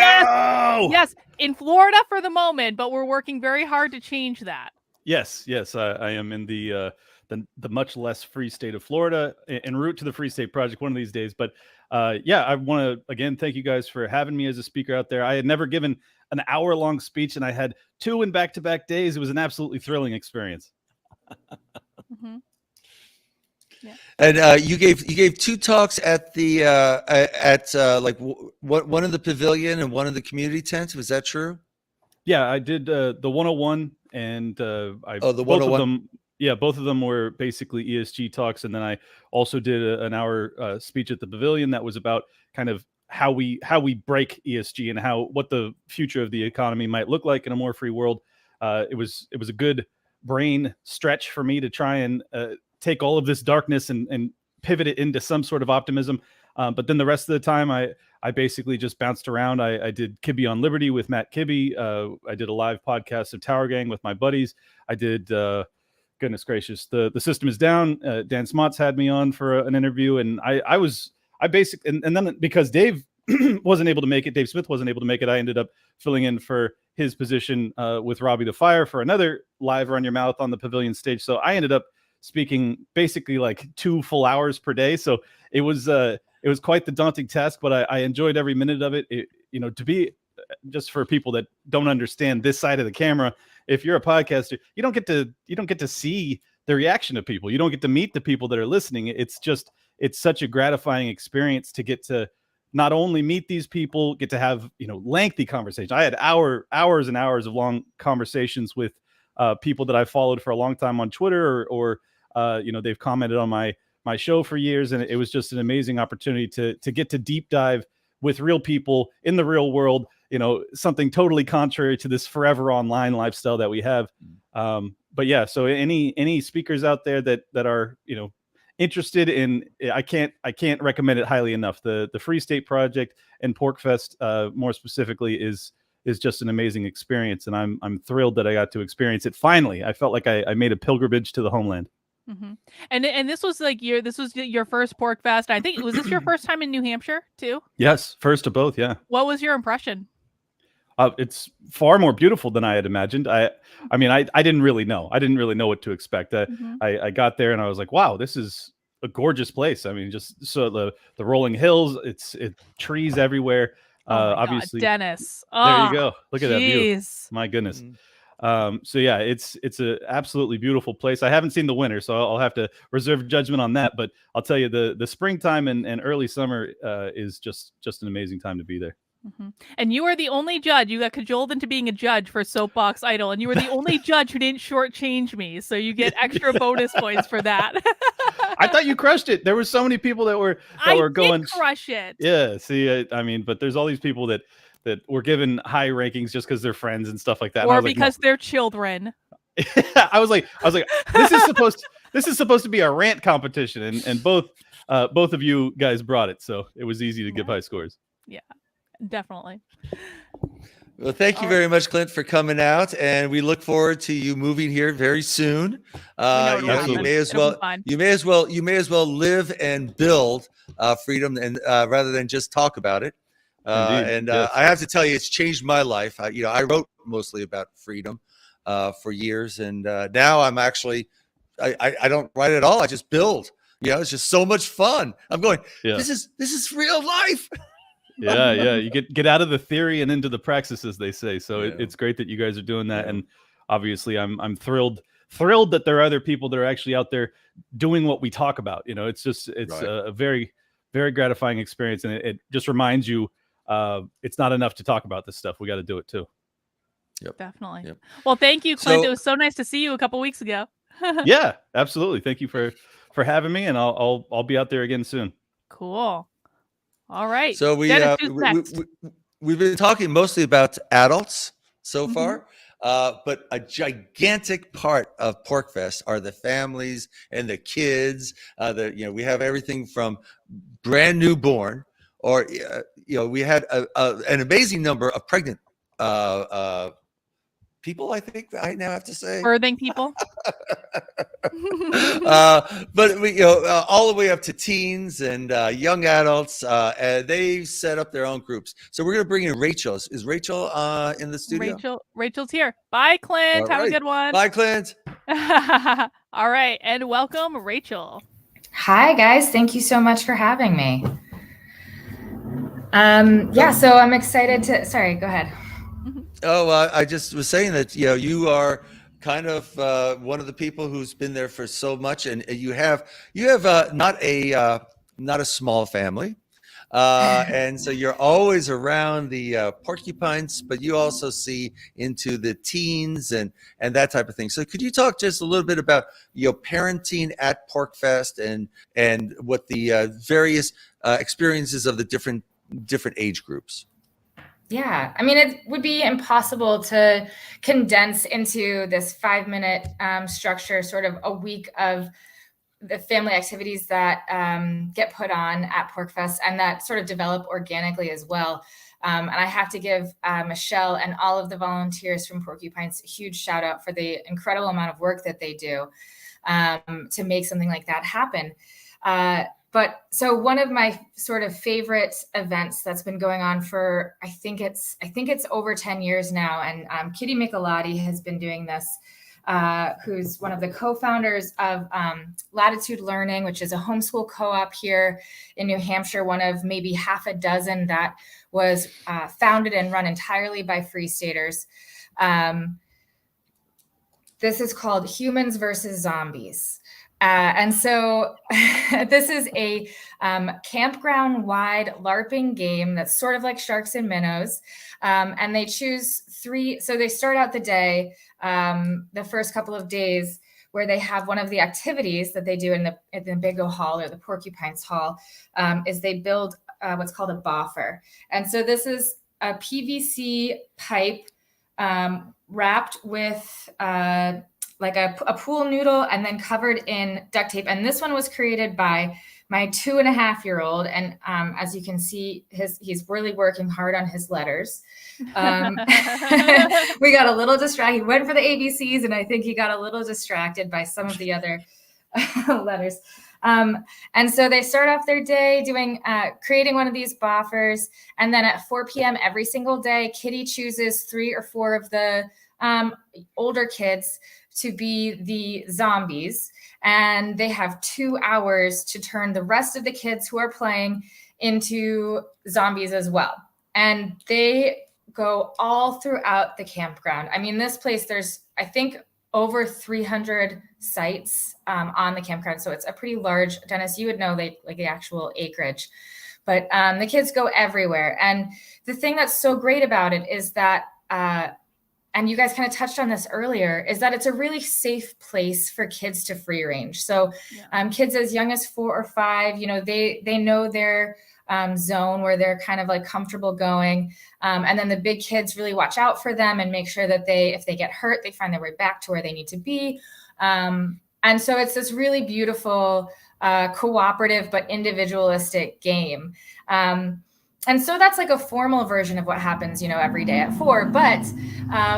Yes, in Florida for the moment, but we're working very hard to change that. Yes, I am in the much less free state of Florida, en route to the Free State Project one of these days. But I want to again thank you guys for having me as a speaker out there. I had never given an hour-long speech, and I had 2 in back-to-back days. It was an absolutely thrilling experience. Mm-hmm. Yeah. And you gave 2 talks at the one in the pavilion and one in the community tent. Was that true? Yeah, I did the 101 and the both 101. of them. Yeah, both of them were basically ESG talks, and then I also did an hour speech at the pavilion that was about kind of how we break ESG and what the future of the economy might look like in a more free world. It was a good brain stretch for me to try and take all of this darkness and pivot it into some sort of optimism. But then the rest of the time, I basically just bounced around. I did Kibbe on Liberty with Matt Kibbe. I did a live podcast of Tower Gang with my buddies. I did, goodness gracious, the System is Down. Dan Smots had me on for an interview, and I basically, and then because Dave wasn't able to make it, Dave Smith wasn't able to make it, I ended up filling in for his position with Robbie the Fire for another live Run Your Mouth on the pavilion stage. So I ended up speaking basically like 2 full hours per day. So it was quite the daunting task, but I enjoyed every minute of it. To be, just for people that don't understand this side of the camera, if you're a podcaster, you don't get to see the reaction of people. You don't get to meet the people that are listening. It's such a gratifying experience to get to not only meet these people, get to have, lengthy conversations. I had hours and hours of long conversations with people that I followed for a long time on Twitter or they've commented on my show for years. And it was just an amazing opportunity to get to deep dive with real people in the real world, something totally contrary to this forever online lifestyle that we have. But yeah, so any speakers out there that are, interested in, I can't recommend it highly enough. The Free State Project and PORCFEST more specifically is just an amazing experience, and I'm thrilled that I got to experience it finally. I felt like I made a pilgrimage to the homeland. Mm-hmm. And this was your first PORCFEST. I think, was this your first time in New Hampshire too? Yes, first of both. Yeah. What was your impression? It's far more beautiful than I had imagined. I didn't really know. I didn't really know what to expect. I got there and I was like, wow, this is a gorgeous place. I mean, just so the rolling hills, it's trees everywhere. Obviously, God, Dennis. There you go. Look at that view. My goodness. So yeah, it's an absolutely beautiful place. I haven't seen the winter, so I'll have to reserve judgment on that. But I'll tell you, the springtime and early summer is just an amazing time to be there. And you are the only judge. You got cajoled into being a judge for Soapbox Idol, and you were the only judge who didn't shortchange me. So you get extra bonus points for that. I thought you crushed it. There were so many people that were going did crush it. Yeah, see, I mean, but there's all these people that were given high rankings just because they're friends and stuff like that. Or because they're children. I was like, this is supposed to be a rant competition, and both of you guys brought it, so it was easy to give high scores. Yeah, definitely. Well, thank you very much, Clint, for coming out, and we look forward to you moving here very soon. You may as well live and build freedom, and rather than just talk about it. Indeed, yes. I have to tell you, it's changed my life. I wrote mostly about freedom for years, and now I'm actually I don't write at all. I just build. It's just so much fun. I'm going. Yeah. This is real life. Yeah. You get out of the theory and into the praxis, as they say. So it's great that you guys are doing that, and obviously I'm thrilled that there are other people that are actually out there doing what we talk about. It's a very, very gratifying experience, and it just reminds you it's not enough to talk about this stuff. We got to do it too. Yep. Definitely. Yep. Well, thank you, Clint. It was so nice to see you a couple weeks ago. Yeah, absolutely. Thank you for having me, and I'll be out there again soon. Cool. All right. So we've been talking mostly about adults so far, but a gigantic part of PORCFEST are the families and the kids. We have everything from brand newborn, or we had an amazing number of pregnant people, I think I now have to say. Birthing people. But we, all the way up to teens and young adults, and they set up their own groups. So we're going to bring in Rachel. Is Rachel in the studio? Rachel's here. Bye, Clint. Have a good one. Bye, Clint. All right. And welcome, Rachel. Hi, guys. Thank you so much for having me. So I'm excited to, sorry, go ahead. Oh, I just was saying that, you are kind of one of the people who's been there for so much, and you have not a small family, and so you're always around the porcupines, but you also see into the teens and that type of thing. So could you talk just a little bit about parenting at PORCFEST and what the various experiences of the different age groups? Yeah, I mean, it would be impossible to condense into this 5-minute structure, sort of a week of the family activities that get put on at PORCFEST and that sort of develop organically as well. And I have to give Michelle and all of the volunteers from Porcupines a huge shout out for the incredible amount of work that they do to make something like that happen. But so one of my sort of favorite events that's been going on for, I think it's over 10 years now. And Kitty Michelotti has been doing this, who's one of the co-founders of Latitude Learning, which is a homeschool co-op here in New Hampshire, one of maybe half a dozen that was founded and run entirely by Free Staters. This is called Humans versus Zombies. And so this is a campground-wide LARPing game that's sort of like Sharks and Minnows. And they choose 3. So they start out the day, the first couple of days, where they have one of the activities that they do in the Big O Hall or the Porcupines Hall, is they build what's called a boffer. And so this is a PVC pipe wrapped with like a pool noodle and then covered in duct tape. And this one was created by my 2.5-year-old. And as you can see, he's really working hard on his letters. We got a little distracted. He went for the ABCs, and I think he got a little distracted by some of the other letters. And so they start off their day doing creating one of these boffers. And then at 4 p.m. every single day, Kitty chooses 3 or 4 of the older kids to be the zombies, and they have 2 hours to turn the rest of the kids who are playing into zombies as well. And they go all throughout the campground. I mean, this place, there's, I think, over 300 sites on the campground. So it's a pretty large, Dennis, you would know like the actual acreage. but the kids go everywhere. And the thing that's so great about it is that, and you guys kind of touched on this earlier, is that it's a really safe place for kids to free range. So kids as young as 4 or 5, you know, they know their zone where they're kind of like comfortable going. And then the big kids really watch out for them and make sure that if they get hurt, they find their way back to where they need to be. And so it's this really beautiful, cooperative, but individualistic game. And so that's like a formal version of what happens, you know, every day at 4. But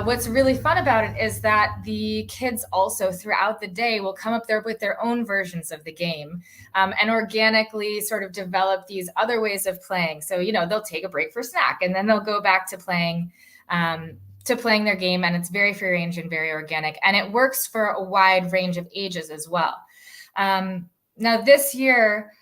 what's really fun about it is that the kids also throughout the day will come up there with their own versions of the game and organically sort of develop these other ways of playing. So, you know, they'll take a break for snack and then they'll go back to playing their game. And it's very free range and very organic. And it works for a wide range of ages as well. Now this year,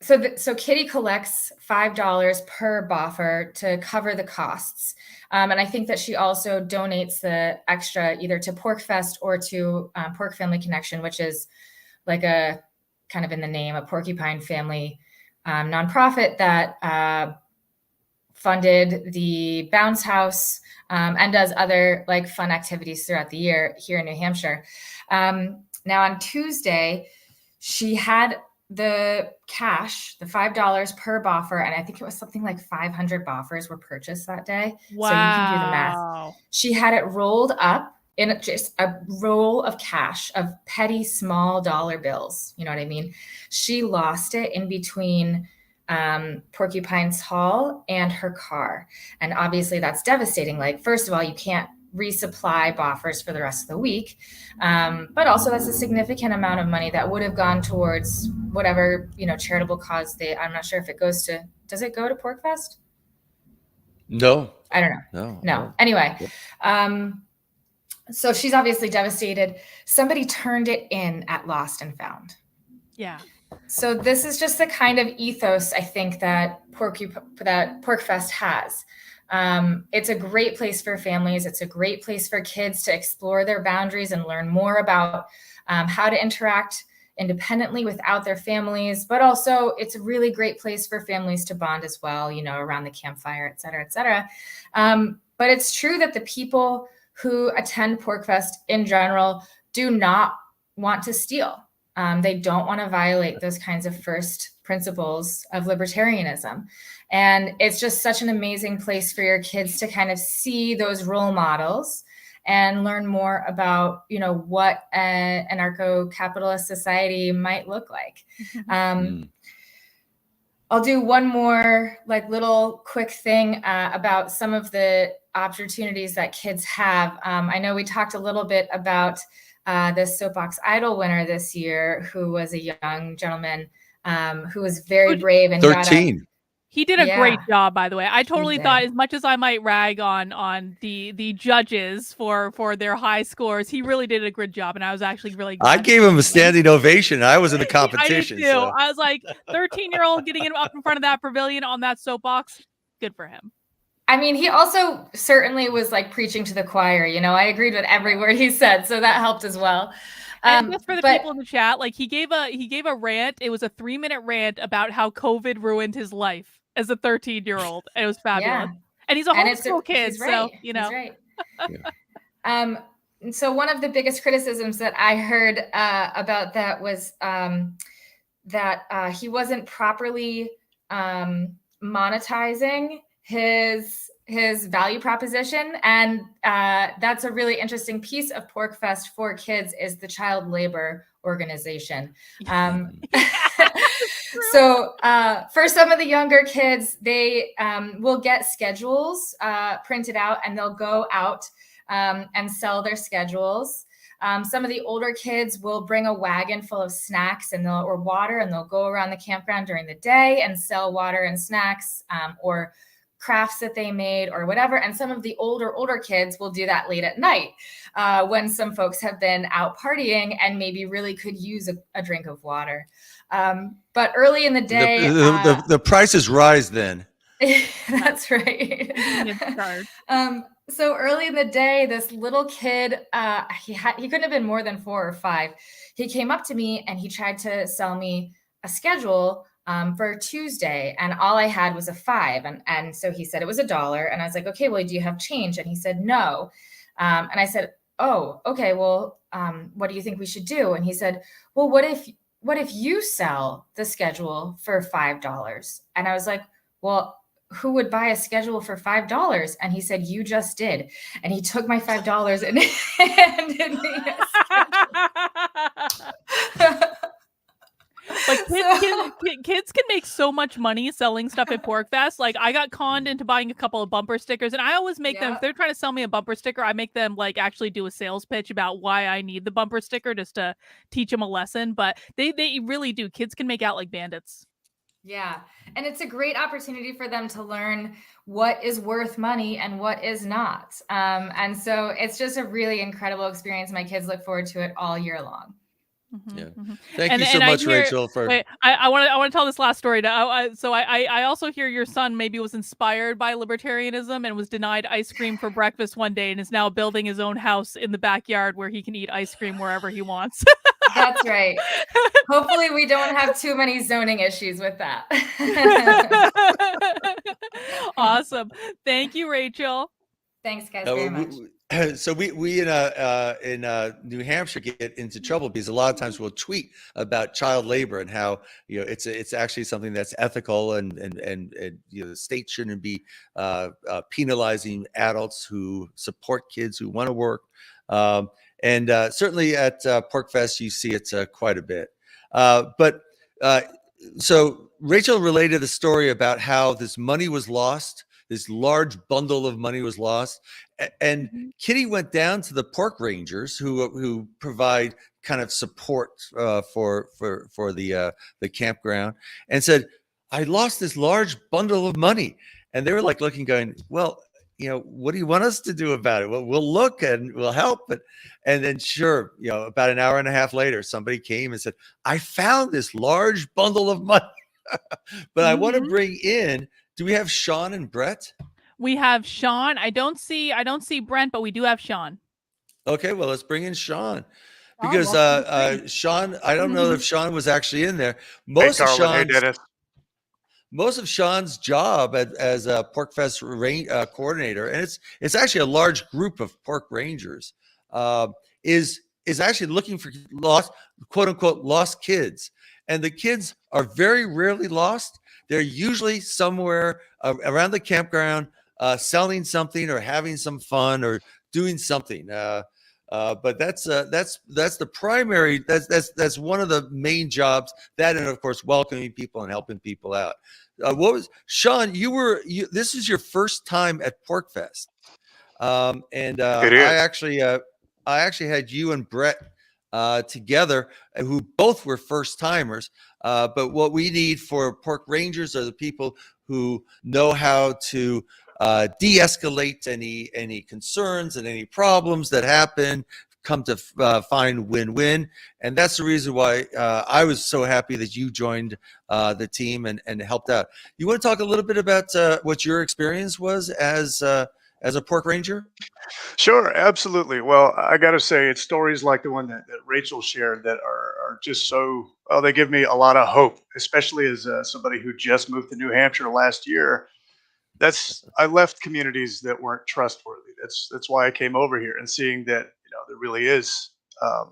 So Kitty collects $5 per boffer to cover the costs. And I think that she also donates the extra either to PORCFEST or to Pork Family Connection, which is like a kind of in the name, a porcupine family nonprofit that funded the bounce house and does other like fun activities throughout the year here in New Hampshire. Now on Tuesday, she had the cash, the $5 per boffer, and I think it was something like 500 boffers were purchased that day. Wow. So you can do the math. She had it rolled up in just a roll of cash, of petty small dollar bills. You know what I mean? She lost it in between Porcupine's Hall and her car. And obviously that's devastating. Like, first of all, you can't resupply boffers for the rest of the week. But also that's a significant amount of money that would have gone towards whatever, you know, charitable cause I'm not sure if it goes to, does it go to PORCFEST? No. I don't know. No. Anyway, so she's obviously devastated. Somebody turned it in at Lost and Found. Yeah. So this is just the kind of ethos I think that PORCFEST has. It's a great place for families. It's a great place for kids to explore their boundaries and learn more about how to interact independently without their families. But also it's a really great place for families to bond as well, you know, around the campfire, et cetera, et cetera. But it's true that the people who attend PORCFEST in general do not want to steal. They don't want to violate those kinds of first principles of libertarianism. And it's just such an amazing place for your kids to kind of see those role models and learn more about, you know, what an anarcho-capitalist society might look like. I'll do one more like little quick thing about some of the opportunities that kids have. I know we talked a little bit about the Soapbox Idol winner this year, who was a young gentleman who was very brave and 13. He did a great job, by the way. I totally thought, as much as I might rag on the judges for their high scores, he really did a good job, and I was actually really glad. I gave him a standing ovation. I was in the competition. I did too. So. I was like, 13-year-old getting him up in front of that pavilion on that soapbox. Good for him. I mean, he also certainly was like preaching to the choir. You know, I agreed with every word he said, so that helped as well. And just for the people in the chat, like he gave a rant. It was a 3-minute rant about how COVID ruined his life as a 13-year-old. It was fabulous. Yeah. And he's a homeschool kid, so you know. He's right. So one of the biggest criticisms that I heard about that was that he wasn't properly monetizing his value proposition. And that's a really interesting piece of PORCFEST for kids is the child labor organization. So for some of the younger kids, they will get schedules printed out and they'll go out and sell their schedules. Some of the older kids will bring a wagon full of snacks or water, and they'll go around the campground during the day and sell water and snacks or crafts that they made or whatever. And some of the older kids will do that late at night when some folks have been out partying and maybe really could use a drink of water. But early in the day, the prices rise then. That's right. So early in the day, this little kid, he couldn't have been more than 4 or 5. He came up to me and he tried to sell me a schedule for Tuesday, and all I had was a 5. And so he said it was $1. And I was like, okay, well, do you have change? And he said, no. And I said, oh, okay, well, what do you think we should do? And he said, well, what if you sell the schedule for $5? And I was like, well, who would buy a schedule for $5? And he said, you just did. And he took my $5 and handed me a schedule. Like kids can make so much money selling stuff at PORCFEST. Like I got conned into buying a couple of bumper stickers, and I always make them, if they're trying to sell me a bumper sticker, I make them like actually do a sales pitch about why I need the bumper sticker just to teach them a lesson. But they really do. Kids can make out like bandits. Yeah. And it's a great opportunity for them to learn what is worth money and what is not. And so it's just a really incredible experience. My kids look forward to it all year long. Yeah. Thank you so much, Rachel. I want to tell this last story. I also hear your son maybe was inspired by libertarianism and was denied ice cream for breakfast one day and is now building his own house in the backyard where he can eat ice cream wherever he wants. That's right. Hopefully we don't have too many zoning issues with that. Awesome. Thank you, Rachel. Thanks, guys, very much. So we in New Hampshire get into trouble because a lot of times we'll tweet about child labor and how it's actually something that's ethical and the state shouldn't be penalizing adults who support kids who want to work. And certainly at PORCFEST you see it quite a bit. So Rachel related the story about how this money was lost. This large bundle of money was lost, and Kitty went down to the pork rangers who provide kind of support for the campground, and said, "I lost this large bundle of money," and they were like looking, going, "Well, what do you want us to do about it? Well, we'll look and we'll help." And then sure, about an hour and a half later, somebody came and said, "I found this large bundle of money," but I want to bring in. Do we have Sean and Brett? We have Sean. I don't see Brent, but we do have Sean. Okay, well, let's bring in Sean because Sean, I don't know if Sean was actually in there. Most of Sean's job as a PORCFEST coordinator, and it's actually a large group of pork rangers, is actually looking for lost, quote unquote, lost kids, and the kids are very rarely lost. They're usually somewhere around the campground, selling something or having some fun or doing something. But that's the primary. That's one of the main jobs. That, and of course, welcoming people and helping people out. What was Sean? This is your first time at PORCFEST, and I actually had you and Brett together, who both were first timers. But what we need for pork rangers are the people who know how to de-escalate any concerns and any problems that happen, come to find win-win. And that's the reason why I was so happy that you joined the team and helped out. You want to talk a little bit about what your experience was as a pork ranger? Sure, absolutely. Well, I got to say, it's stories like the one that Rachel shared that are just so, they give me a lot of hope, especially as somebody who just moved to New Hampshire last year. I left communities that weren't trustworthy. That's why I came over here, and seeing that, there really is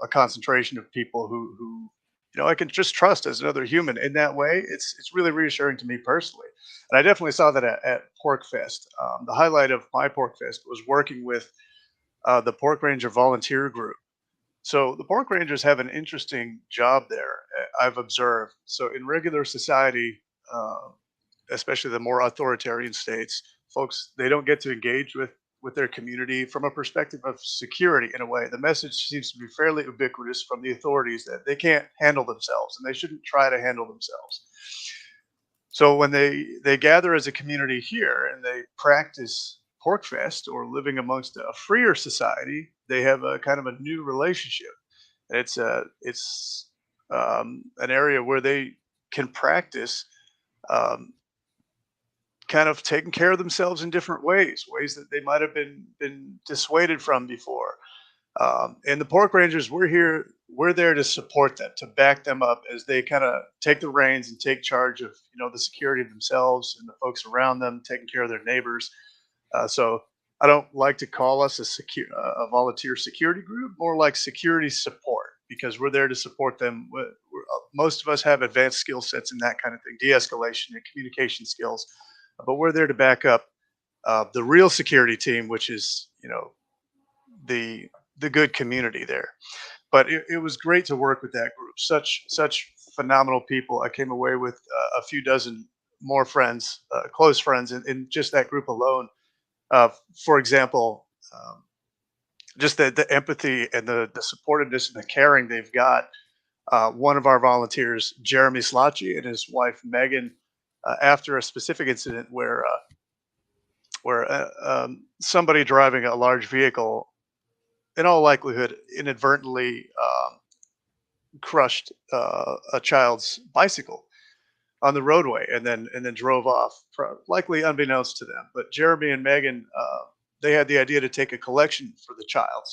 a concentration of people who I can just trust as another human in that way. It's really reassuring to me personally. And I definitely saw that at PORCFEST. The highlight of my PORCFEST was working with the Pork Ranger volunteer group. So the pork rangers have an interesting job there, I've observed. So in regular society, especially the more authoritarian states, folks, they don't get to engage with their community from a perspective of security in a way. The message seems to be fairly ubiquitous from the authorities that they can't handle themselves and they shouldn't try to handle themselves. So when they gather as a community here and they practice PORCFEST or living amongst a freer society, they have a kind of a new relationship. It's an area where they can practice kind of taking care of themselves in different ways that they might have been dissuaded from before. And the Pork Rangers, we're there to support them, to back them up as they kind of take the reins and take charge of, the security of themselves and the folks around them, taking care of their neighbors. So I don't like to call us a volunteer security group, more like security support, because we're there to support them. Most of us have advanced skill sets in that kind of thing, de-escalation and communication skills, but we're there to back up the real security team, which is, the good community there. But it was great to work with that group. Such phenomenal people. I came away with a few dozen more friends, close friends, in just that group alone. For example, just the empathy and the supportiveness and the caring they've got. One of our volunteers, Jeremy Slotchy, and his wife Megan, after a specific incident where somebody driving a large vehicle, in all likelihood, inadvertently crushed a child's bicycle on the roadway, and then drove off, likely unbeknownst to them. But Jeremy and Megan, they had the idea to take a collection for the child,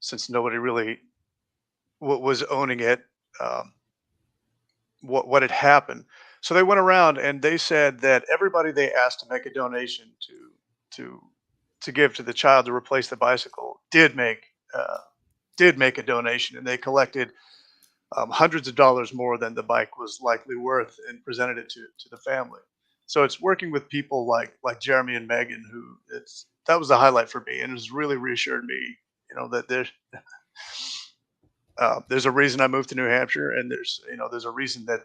since nobody really was owning it, what had happened. So they went around and they said that everybody they asked to make a donation to give to the child to replace the bicycle did make a donation, and they collected hundreds of dollars more than the bike was likely worth, and presented it to the family. So it's working with people like Jeremy and Megan, that was the highlight for me, and it has really reassured me, that there's a reason I moved to New Hampshire, and there's a reason that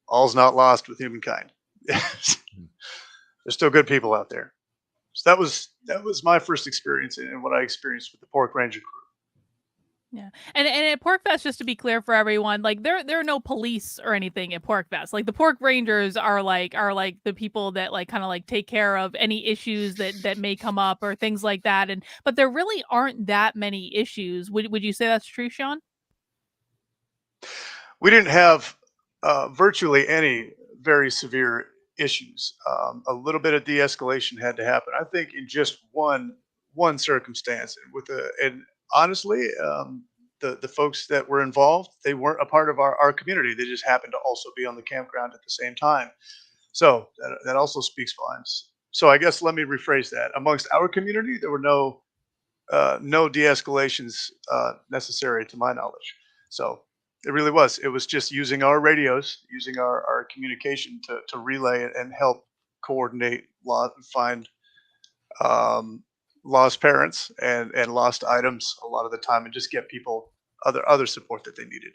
all's not lost with humankind. There's still good people out there. So that was my first experience, and what I experienced with the Pork Ranger crew. Yeah. And at PORCFEST, just to be clear for everyone, like there are no police or anything at PORCFEST. Like the Pork Rangers are like the people that like kind of like take care of any issues that may come up or things like that. But there really aren't that many issues. Would you say that's true, Sean? We didn't have virtually any very severe issues. A little bit of de-escalation had to happen, I think, in just one circumstance. And honestly, the folks that were involved, they weren't a part of our community. They just happened to also be on the campground at the same time. So that also speaks volumes. So I guess let me rephrase that. Amongst our community, there were no de-escalations necessary to my knowledge. So it really was. It was just using our radios, using our communication to relay it and help coordinate, find lost parents and lost items a lot of the time, and just get people other support that they needed.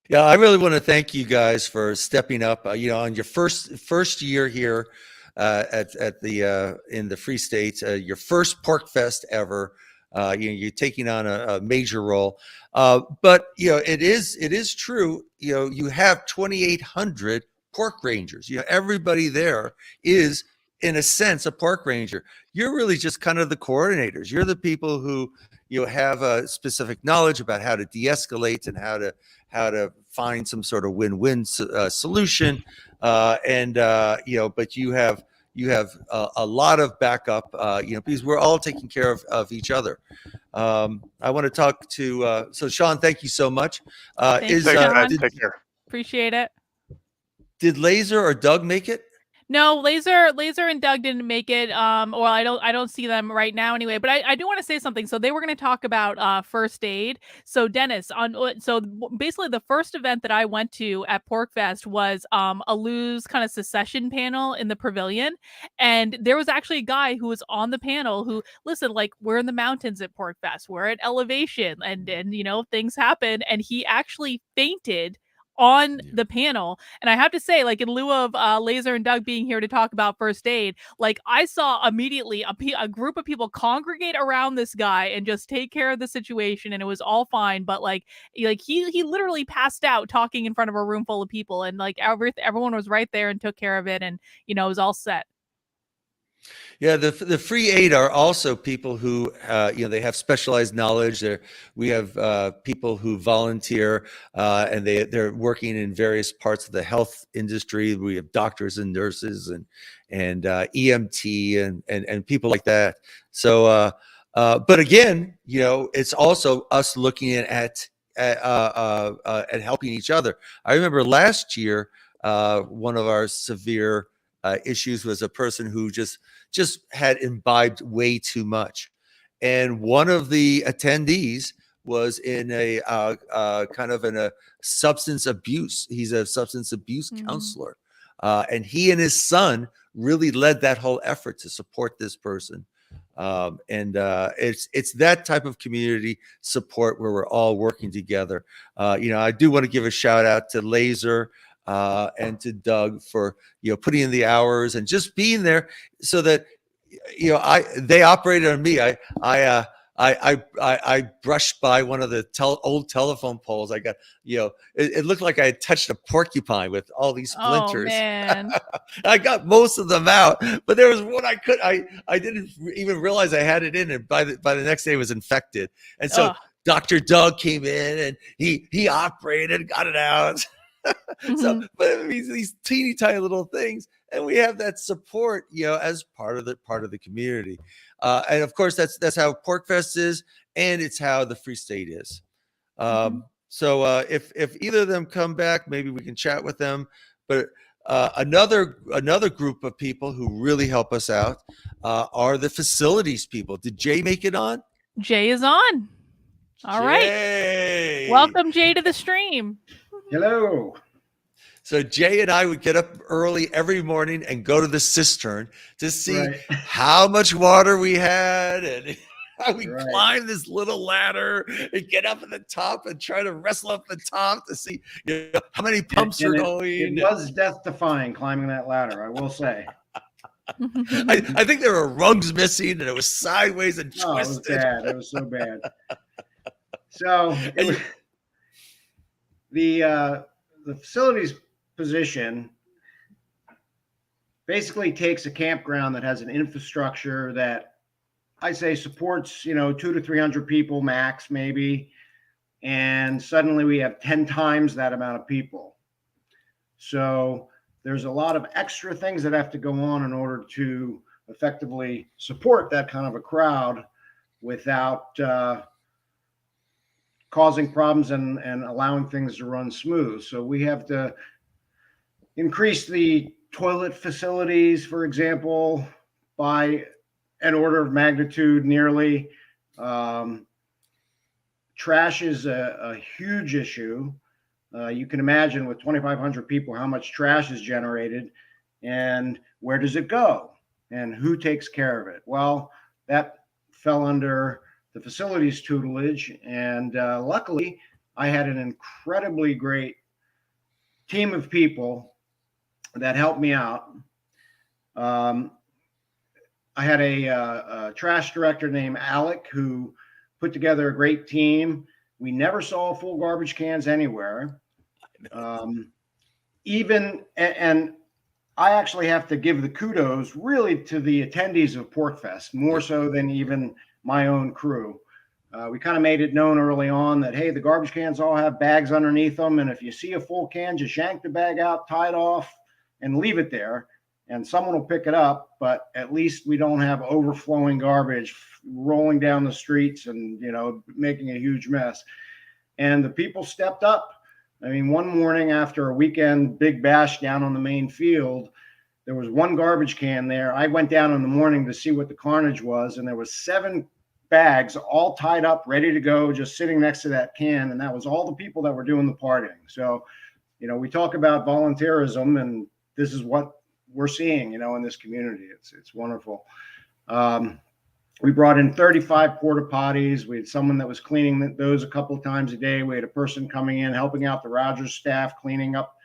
Yeah, I really want to thank you guys for stepping up. On your first year here at the in the Free State, your first PORCFEST ever. You're taking on a major role, but it is true. You have 2,800 Pork Rangers. Everybody there is, in a sense, a Pork Ranger. You're really just kind of the coordinators. You're the people who have a specific knowledge about how to de-escalate and how to find some sort of win-win solution. But you have a lot of backup, because we're all taking care of each other. I want to talk to, so Sean, thank you so much. Thanks, Sean. Take care. Appreciate it. Did Laser or Doug make it? No, Laser and Doug didn't make it. Or I don't see them right now anyway. But I do want to say something. So they were going to talk about first aid. So Dennis, so basically the first event that I went to at PORCFEST was a Lou's kind of secession panel in the pavilion, and there was actually a guy who was on the panel who, listen, like, we're in the mountains at PORCFEST, we're at elevation, and things happen, and he actually fainted on the panel. And I have to say, like, in lieu of Laser and Doug being here to talk about first aid, like, I saw immediately a group of people congregate around this guy and just take care of the situation, and it was all fine. But like he literally passed out talking in front of a room full of people, and like everyone was right there and took care of it, and it was all set. Yeah, the free aid are also people who they have specialized knowledge. We have people who volunteer and they're working in various parts of the health industry. We have doctors and nurses and EMT and people like that. So But again, it's also us looking at helping each other. I remember last year, one of our severe issues was a person who just had imbibed way too much, and one of the attendees was in a kind of in a substance abuse. He's a substance abuse counselor, and he and his son really led that whole effort to support this person. And it's that type of community support where we're all working together. I do want to give a shout out to Laser and to Doug for putting in the hours and just being there, so that they operated on me. I brushed by one of the old telephone poles. I got, it looked like I had touched a porcupine with all these splinters. Oh, man. I got most of them out, but there was one I didn't even realize I had it in, and by the next day it was infected. And so Dr. Doug came in and he operated, got it out. So, but I mean, these teeny tiny little things, and we have that support, as part of the community. And of course, that's how PORCFEST is, and it's how the Free State is. So if either of them come back, maybe we can chat with them. But another group of people who really help us out are the facilities people. Did Jay make it on? Jay is on. All right. Welcome, Jay, to the stream. Hello. So Jay and I would get up early every morning and go to the cistern to see how much water we had, and how we climb this little ladder and get up at the top and try to wrestle up the top to see how many pumps are going. It was death-defying climbing that ladder, I will say. I think there were rungs missing, and it was sideways and twisted. Oh, it was bad. It was so bad. So it was, the facilities position basically takes a campground that has an infrastructure that I say supports 200 to 300 people max, maybe, and suddenly we have 10 times that amount of people. So there's a lot of extra things that have to go on in order to effectively support that kind of a crowd without causing problems and allowing things to run smooth. So we have to increase the toilet facilities, for example, by an order of magnitude nearly. Trash is a huge issue. You can imagine with 2,500 people how much trash is generated, and where does it go, and who takes care of it? Well, that fell under the facilities tutelage, and luckily I had an incredibly great team of people that helped me out. I had a trash director named Alec who put together a great team. We never saw full garbage cans anywhere. And I actually have to give the kudos really to the attendees of PORCFEST, more so than even my own crew. We kind of made it known early on that, hey, the garbage cans all have bags underneath them, and if you see a full can, just yank the bag out, tie it off, and leave it there, and someone will pick it up. But at least we don't have overflowing garbage rolling down the streets and making a huge mess. And the people stepped up. I mean, one morning after a weekend big bash down on the main field, there was one garbage can there. I went down in the morning to see what the carnage was, and there was 7 bags all tied up, ready to go, just sitting next to that can. And that was all the people that were doing the partying. So, we talk about volunteerism, and this is what we're seeing, in this community. It's wonderful. We brought in 35 porta potties. We had someone that was cleaning those a couple of times a day. We had a person coming in, helping out the Rogers staff, cleaning up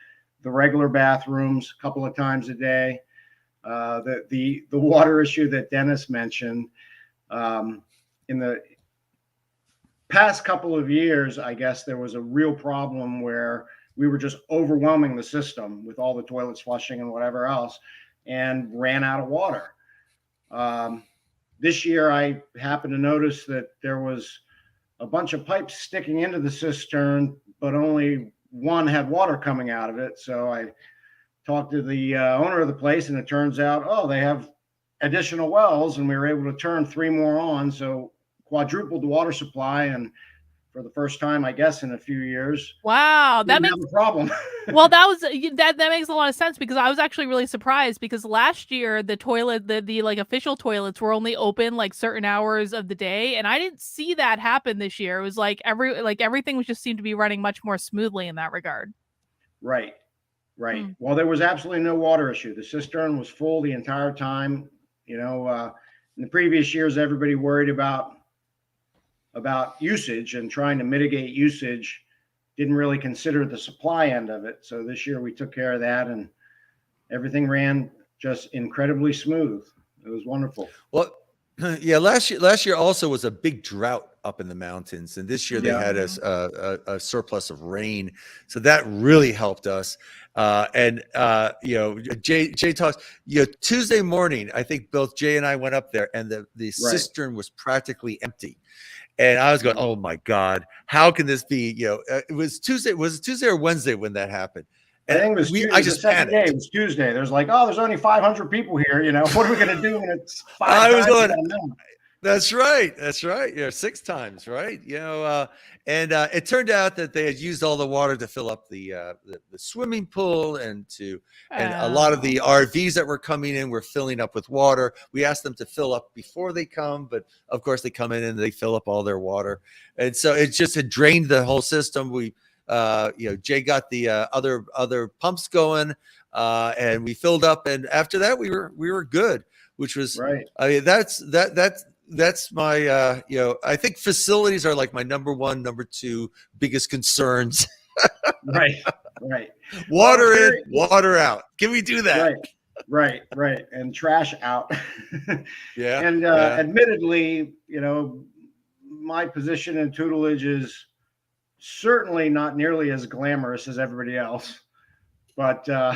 the regular bathrooms a couple of times a day. The water issue that Dennis mentioned, in the past couple of years, I guess there was a real problem where we were just overwhelming the system with all the toilets flushing and whatever else, and ran out of water. This year, I happened to notice that there was a bunch of pipes sticking into the cistern, but only one had water coming out of it. So I talked to the owner of the place, and it turns out, they have additional wells, and we were able to turn 3 more on. So quadrupled the water supply, and for the first time, I guess, in a few years. Wow, that makes have a problem. well, that makes a lot of sense, because I was actually really surprised, because last year the toilet, the like official toilets were only open like certain hours of the day, and I didn't see that happen this year. It was like everything was just seemed to be running much more smoothly in that regard. Right. Well, there was absolutely no water issue. The cistern was full the entire time. You know, in the previous years, everybody worried about usage and trying to mitigate usage, didn't really consider the supply end of it. So this year we took care of that, and everything ran just incredibly smooth. It was wonderful. Well, yeah, last year also was a big drought up in the mountains, and this year they had a surplus of rain, so that really helped us. You know, Jay talks. You know, Tuesday morning, I think both Jay and I went up there, and the cistern was practically empty. And I was going, oh my God, how can this be? You know, it was Tuesday. Was it Tuesday or Wednesday when that happened? And I think it was Tuesday. I just panicked. Day. It was Tuesday. There's like, oh, there's only 500 people here. You know, what are we going to do when it's 5 I was times going, that's right. That's right. Yeah, 6 times, right? You know, and it turned out that they had used all the water to fill up the swimming pool, and a lot of the RVs that were coming in were filling up with water. We asked them to fill up before they come, but of course they come in and they fill up all their water, and so it just had drained the whole system. We, you know, Jay got the other pumps going, and we filled up, and after that we were good, which was right. I mean, that's my you know, I think facilities are like my number 1, number 2 biggest concerns. Right. Water in, water out. Can we do that? Right. And trash out. Yeah. And admittedly, you know, my position in tutelage is certainly not nearly as glamorous as everybody else. But I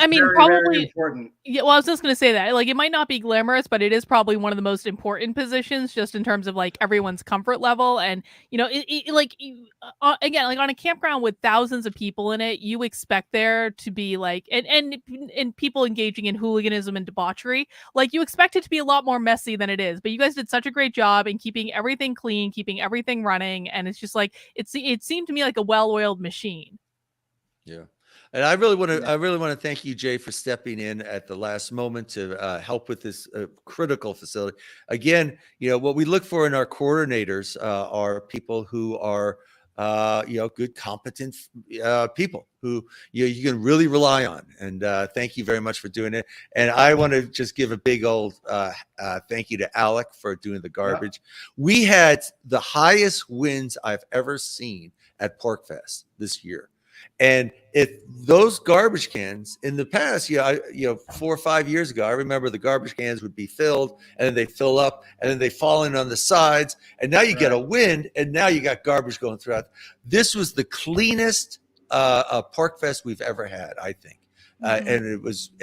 mean, very, probably very important. Yeah, well, I was just going to say that, like, it might not be glamorous, but it is probably one of the most important positions, just in terms of like everyone's comfort level. And you know, again, like on a campground with thousands of people in it, you expect there to be like, and people engaging in hooliganism and debauchery, like you expect it to be a lot more messy than it is. But you guys did such a great job in keeping everything clean, keeping everything running, and it's just like it seemed to me like a well-oiled machine. Yeah. And I really want to thank you, Jay, for stepping in at the last moment to help with this critical facility. Again, you know, what we look for in our coordinators are people who are, you know, good, competent people who you can really rely on. And thank you very much for doing it. And I want to just give a big old thank you to Alec for doing the garbage. We had the highest wins I've ever seen at PORCFEST this year. And if those garbage cans in the past, you know, 4 or 5 years ago, I remember the garbage cans would be filled, and then they fill up, and then they fall in on the sides, and now you get a wind, and now you got garbage going throughout. This was the cleanest PORCFEST we've ever had, I think, and it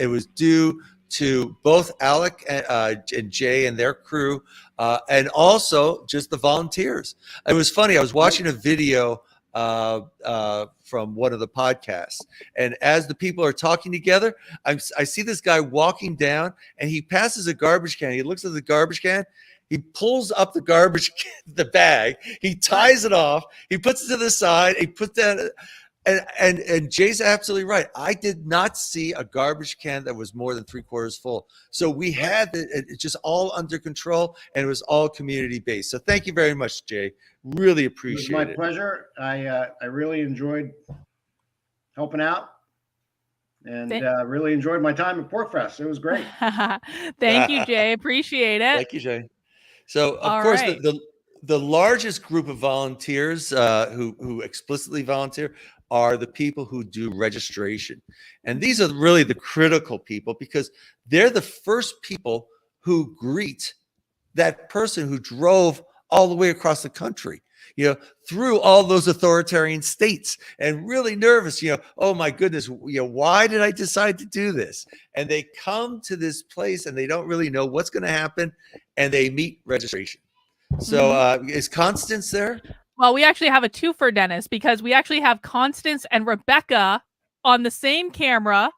was due to both Alec and Jay and their crew, and also just the volunteers. It was funny. I was watching a video from one of the podcasts, and as the people are talking together, I see this guy walking down, and he passes a garbage can. He looks at the garbage can, he pulls up the garbage can, the bag, he ties it off, he puts it to the side, he puts that, and Jay's absolutely right. I did not see a garbage can that was more than 3/4 full. So we had it just all under control, and it was all community based. So thank you very much, Jay. Really appreciate it. It was my pleasure. I really enjoyed helping out, and really enjoyed my time at PORCFEST. It was great. Thank you, Jay. Appreciate it. Thank you, Jay. So of course, the largest group of volunteers who explicitly volunteer are the people who do registration. And these are really the critical people, because they're the first people who greet that person who drove all the way across the country, you know, through all those authoritarian states, and really nervous, you know, oh my goodness, you know, why did I decide to do this? And they come to this place and they don't really know what's going to happen, and they meet registration. So is Constance there? Well, we actually have a twofer, Dennis, because we actually have Constance and Rebecca on the same camera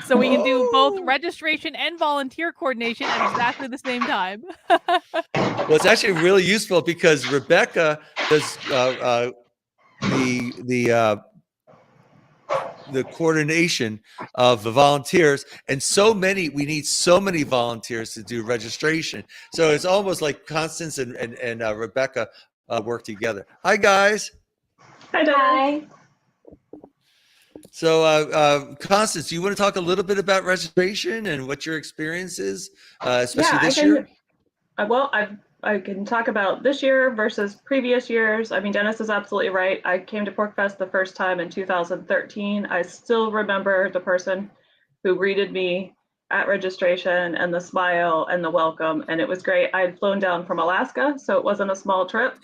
So we can do both registration and volunteer coordination at exactly the same time. Well, it's actually really useful because Rebecca does the coordination of the volunteers, and we need so many volunteers to do registration. So it's almost like Constance and Rebecca work together. Hi, guys. Hi. So, Constance, do you want to talk a little bit about registration and what your experience is, especially this year? Well, I can talk about this year versus previous years. I mean, Dennis is absolutely right. I came to PORCFEST the first time in 2013. I still remember the person who greeted me at registration and the smile and the welcome, and it was great. I had flown down from Alaska, so it wasn't a small trip.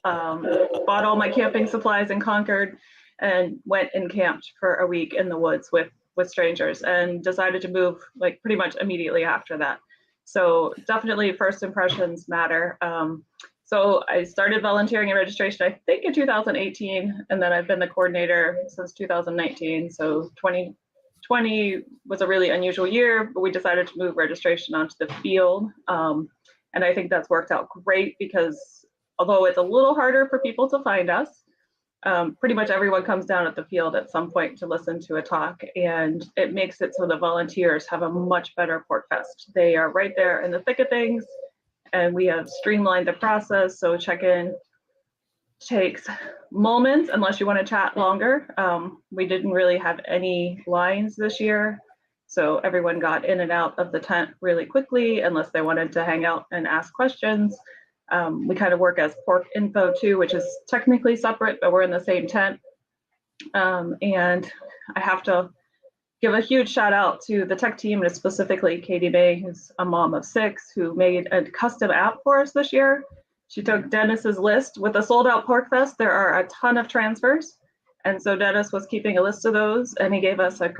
Bought all my camping supplies in Concord and went and camped for a week in the woods with strangers, and decided to move like pretty much immediately after that. So definitely first impressions matter. So I started volunteering and registration, I think in 2018, and then I've been the coordinator since 2019. So 2020 was a really unusual year, but we decided to move registration onto the field. And I think that's worked out great because although it's a little harder for people to find us, pretty much everyone comes down at the field at some point to listen to a talk, and it makes it so the volunteers have a much better PORCFEST. They are right there in the thick of things, and we have streamlined the process. So check-in takes moments unless you want to chat longer. We didn't really have any lines this year, so everyone got in and out of the tent really quickly unless they wanted to hang out and ask questions. We kind of work as Pork Info too, which is technically separate, but we're in the same tent. And I have to give a huge shout out to the tech team, and specifically Katie May, who's a mom of 6, who made a custom app for us this year. She took Dennis's list. With a sold out PORCFEST, there are a ton of transfers. And so Dennis was keeping a list of those, and he gave us a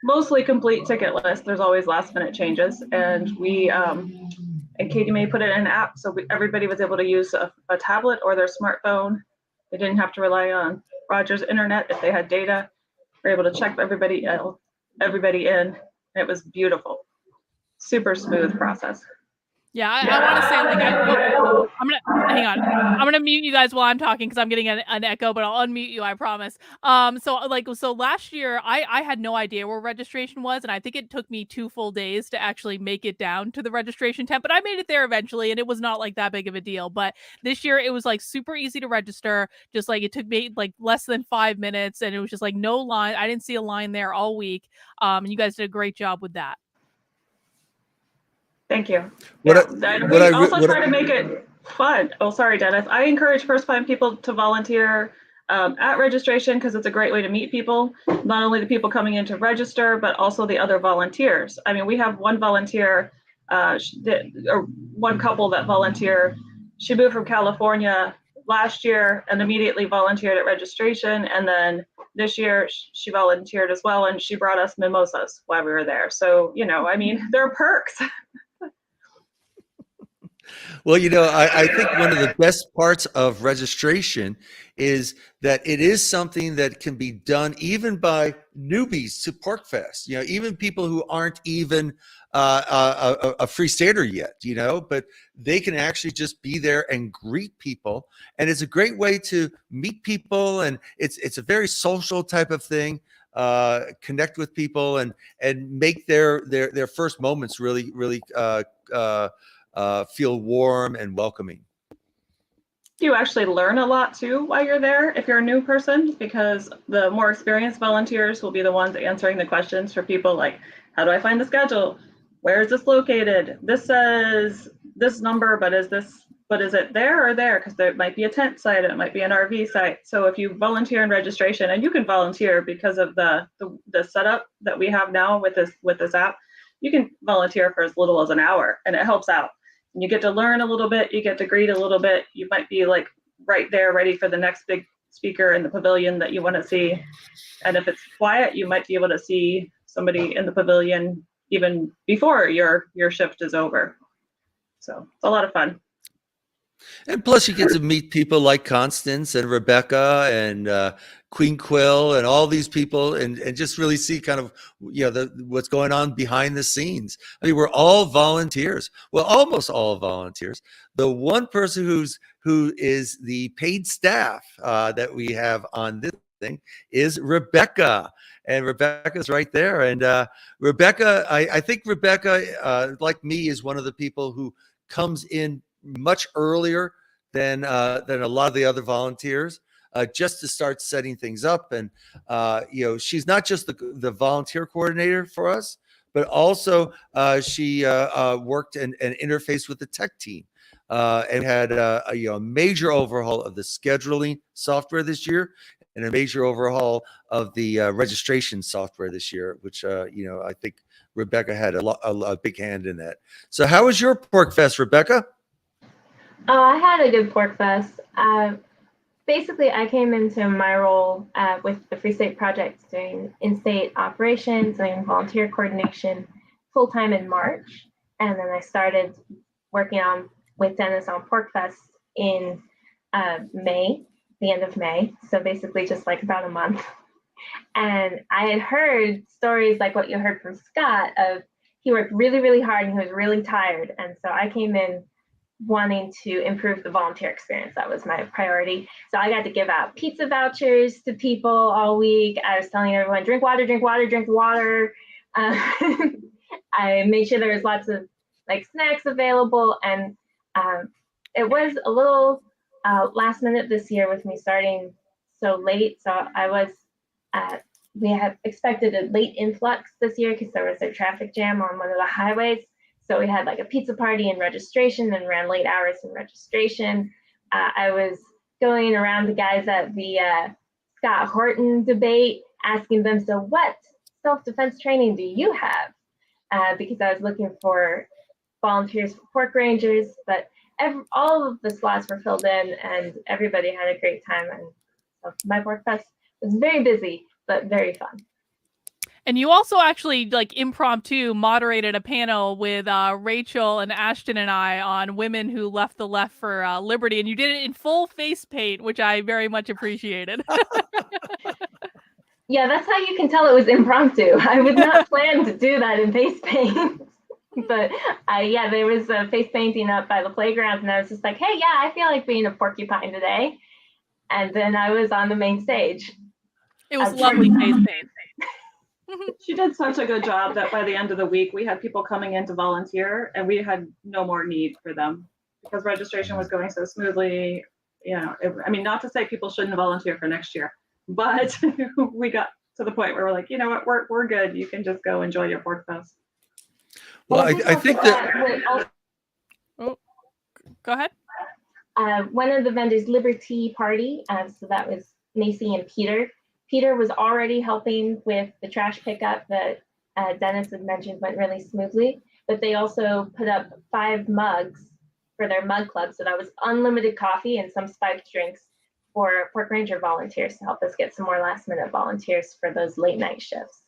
mostly complete ticket list. There's always last minute changes. And and Katie May put it in an app, so everybody was able to use a tablet or their smartphone. They didn't have to rely on Roger's internet if they had data. They were able to check everybody in. It was beautiful. Super smooth process. Yeah, I want to say, like, I'm gonna hang on. I'm gonna mute you guys while I'm talking because I'm getting an echo, but I'll unmute you, I promise. So last year I had no idea where registration was, and I think it took me 2 full days to actually make it down to the registration tent, but I made it there eventually, and it was not like that big of a deal. But this year it was like super easy to register. Just like it took me like less than 5 minutes, and it was just like no line. I didn't see a line there all week. And you guys did a great job with that. Thank you. We also try to make it fun. Oh, sorry, Dennis. I encourage first-time people to volunteer at registration because it's a great way to meet people, not only the people coming in to register, but also the other volunteers. I mean, we have one volunteer, or one couple that volunteer. She moved from California last year and immediately volunteered at registration. And then this year she volunteered as well, and she brought us mimosas while we were there. So, you know, I mean, there are perks. Well, you know, I think one of the best parts of registration is that it is something that can be done even by newbies to PORCFEST, you know, even people who aren't even a free stater yet, you know, but they can actually just be there and greet people. And it's a great way to meet people. And it's a very social type of thing, connect with people and make their first moments really feel warm and welcoming. You actually learn a lot too while you're there if you're a new person, because the more experienced volunteers will be the ones answering the questions for people like, how do I find the schedule? Where is this located? This says this number, but is it there or there? Because there might be a tent site, it might be an RV site. So if you volunteer in registration, and you can volunteer because of the setup that we have now with this app, you can volunteer for as little as an hour, and it helps out. You get to learn a little bit, you get to greet a little bit. You might be like right there ready for the next big speaker in the pavilion that you want to see. And if it's quiet, you might be able to see somebody in the pavilion even before your shift is over. So it's a lot of fun. And plus, you get to meet people like Constance and Rebecca and Queen Quill and all these people, and just really see kind of what's going on behind the scenes. I mean, we're all volunteers. Well, almost all volunteers. The one person who is the paid staff that we have on this thing is Rebecca. And Rebecca's right there. And Rebecca, I think Rebecca, like me, is one of the people who comes in much earlier than a lot of the other volunteers, just to start setting things up. And she's not just the volunteer coordinator for us, but also she worked and interfaced with the tech team. And had a major overhaul of the scheduling software this year, and a major overhaul of the registration software this year, which I think Rebecca had a big hand in that. So how was your PORCFEST, Rebecca? Oh, I had a good PORCFEST. Basically, I came into my role with the Free State Project doing in-state operations and volunteer coordination full-time in March. And then I started working with Dennis on PORCFEST in May, the end of May. So basically just like about a month. And I had heard stories like what you heard from Scott of he worked really, really hard and he was really tired. And so I came in wanting to improve the volunteer experience. That was my priority. So I got to give out pizza vouchers to people all week. I was telling everyone, drink water, drink water, drink water. I made sure there was lots of snacks available. And it was a little last minute this year with me starting so late. So we had expected a late influx this year because there was a traffic jam on one of the highways. So we had a pizza party and registration and ran late hours in registration. I was going around the guys at the Scott Horton debate, asking them, so what self-defense training do you have? Because I was looking for volunteers for pork rangers, but all of the slots were filled in and everybody had a great time. And so my PORCFEST was very busy, but very fun. And you also actually impromptu moderated a panel with Rachel and Ashton and I on women who left the left for liberty. And you did it in full face paint, which I very much appreciated. Yeah, that's how you can tell it was impromptu. I would not plan to do that in face paint. But there was face painting up by the playground, and I was just like, hey, yeah, I feel like being a porcupine today. And then I was on the main stage. It was lovely face paint. She did such a good job that by the end of the week, we had people coming in to volunteer, and we had no more need for them because registration was going so smoothly. Not to say people shouldn't volunteer for next year, but we got to the point where we're like, you know what, we're good. You can just go enjoy your PORCFEST. Well, I think that. Oh, go ahead. One of the vendors, Liberty Party, so that was Macy and Peter. Peter was already helping with the trash pickup that Dennis had mentioned went really smoothly, but they also put up 5 mugs for their mug club. So that was unlimited coffee and some spiked drinks for Pork Ranger volunteers to help us get some more last minute volunteers for those late night shifts.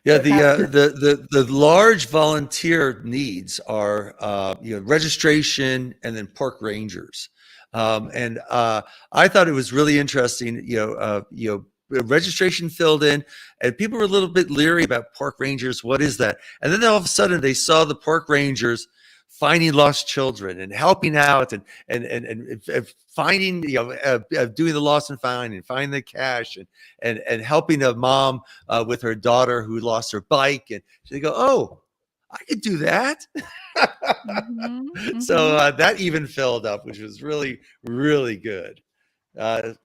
Yeah, the large volunteer needs are registration and then pork rangers. And I thought it was really interesting, registration filled in and people were a little bit leery about pork rangers. What is that? And then all of a sudden they saw the pork rangers finding lost children and helping out and finding, doing the lost and find and finding the cash and helping a mom with her daughter who lost her bike. And they go, oh, I could do that. So that even filled up, which was really, really good. Thank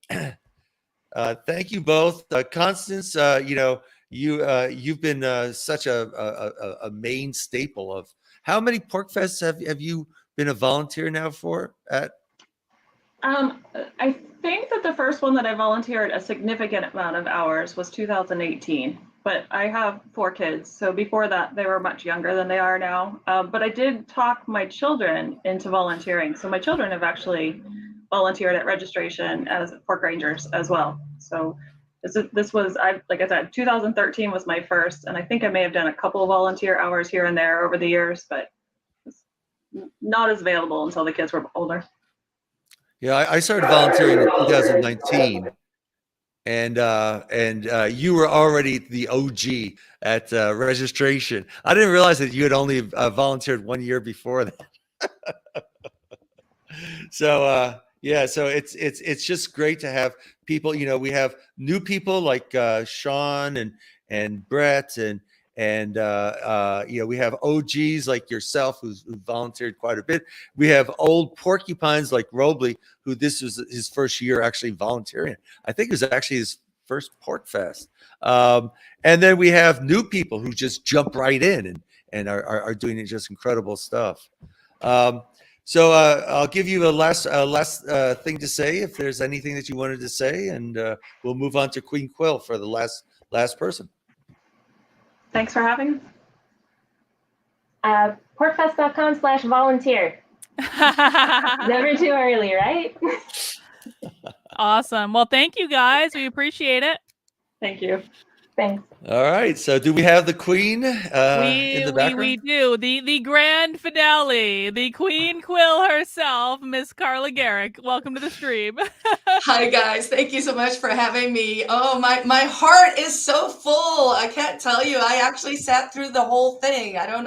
you both. Constance, you've been such a main staple of. How many PORCFESTs have you been a volunteer now for at? I think that the first one that I volunteered a significant amount of hours was 2018, but I have 4 kids. So before that, they were much younger than they are now. But I did talk my children into volunteering. So my children have actually volunteered at registration as pork rangers as well. So this was, like I said, 2013 was my first, and I think I may have done a couple of volunteer hours here and there over the years, but not as available until the kids were older. Yeah, I started volunteering in 2019, and you were already the OG at registration. I didn't realize that you had only volunteered 1 year before that. So yeah, so it's just great to have people. You know, we have new people like Sean and Brett and you know, we have OGs like yourself who volunteered quite a bit. We have old porcupines like Robley, who this was his first year actually volunteering. I think it was actually his first PORCFEST. And then we have new people who just jump right in and are doing just incredible stuff. So I'll give you a last thing to say if there's anything that you wanted to say, and we'll move on to Queen Quill for the last person. Thanks for having us. PORCFEST.com/volunteer. Never too early, right? Awesome. Well, thank you guys. We appreciate it. Thank you. Thanks. All right. So do we have the Queen in the background? We do. The grand finale, the Queen Quill herself, Miss Carla Garrick. Welcome to the stream. Hi, guys. Thank you so much for having me. Oh, my heart is so full. I can't tell you. I actually sat through the whole thing. I'm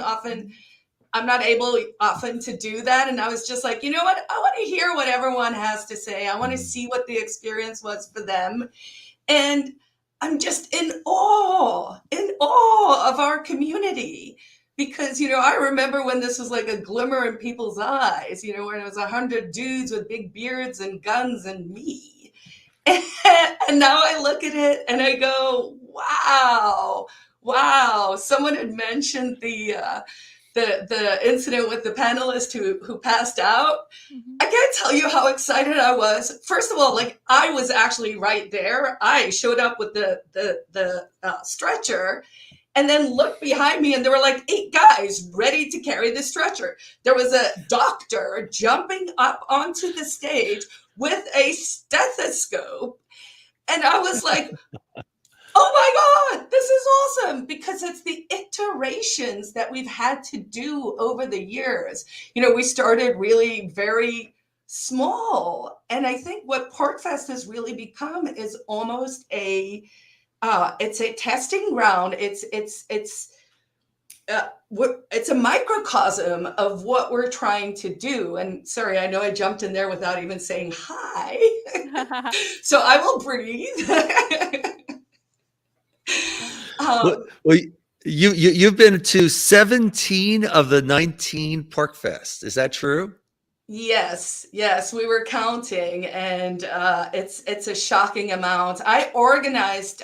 not able often to do that. And I was just like, you know what? I want to hear what everyone has to say. I want to see what the experience was for them. And I'm just in awe of our community, because, you know, I remember when this was like a glimmer in people's eyes, you know, when it was 100 dudes with big beards and guns and me. And now I look at it and I go, wow. Someone had mentioned the incident with the panelist who passed out. Mm-hmm. I can't tell you how excited I was. First of all, like, I was actually right there. I showed up with the stretcher, and then looked behind me, and there were like 8 guys ready to carry the stretcher. There was a doctor jumping up onto the stage with a stethoscope, and I was like, oh my God, this is awesome, because it's the iterations that we've had to do over the years. You know, we started really very small. And I think what PORCFEST has really become is almost it's a testing ground. It's a microcosm of what we're trying to do. And sorry, I know I jumped in there without even saying hi. So I will breathe. Well, you've been to 17 of the 19 PORCFEST. Is that true? Yes, we were counting, and it's a shocking amount. I organized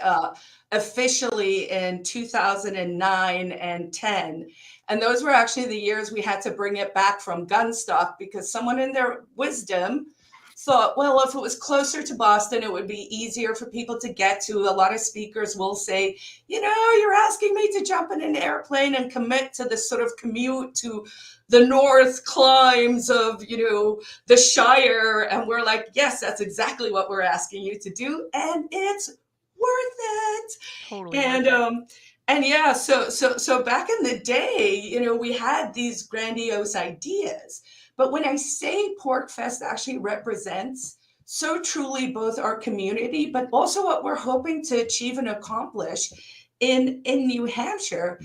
officially in 2009 and 10, and those were actually the years we had to bring it back from Gunstock, because someone in their wisdom thought, well, if it was closer to Boston, it would be easier for people to get to. A lot of speakers will say, you know, you're asking me to jump in an airplane and commit to this sort of commute to the north climes of, you know, the Shire. And we're like, yes, that's exactly what we're asking you to do. And it's worth it. Totally. And yeah, so back in the day, you know, we had these grandiose ideas. But when I say PORCFEST actually represents so truly both our community, but also what we're hoping to achieve and accomplish in New Hampshire,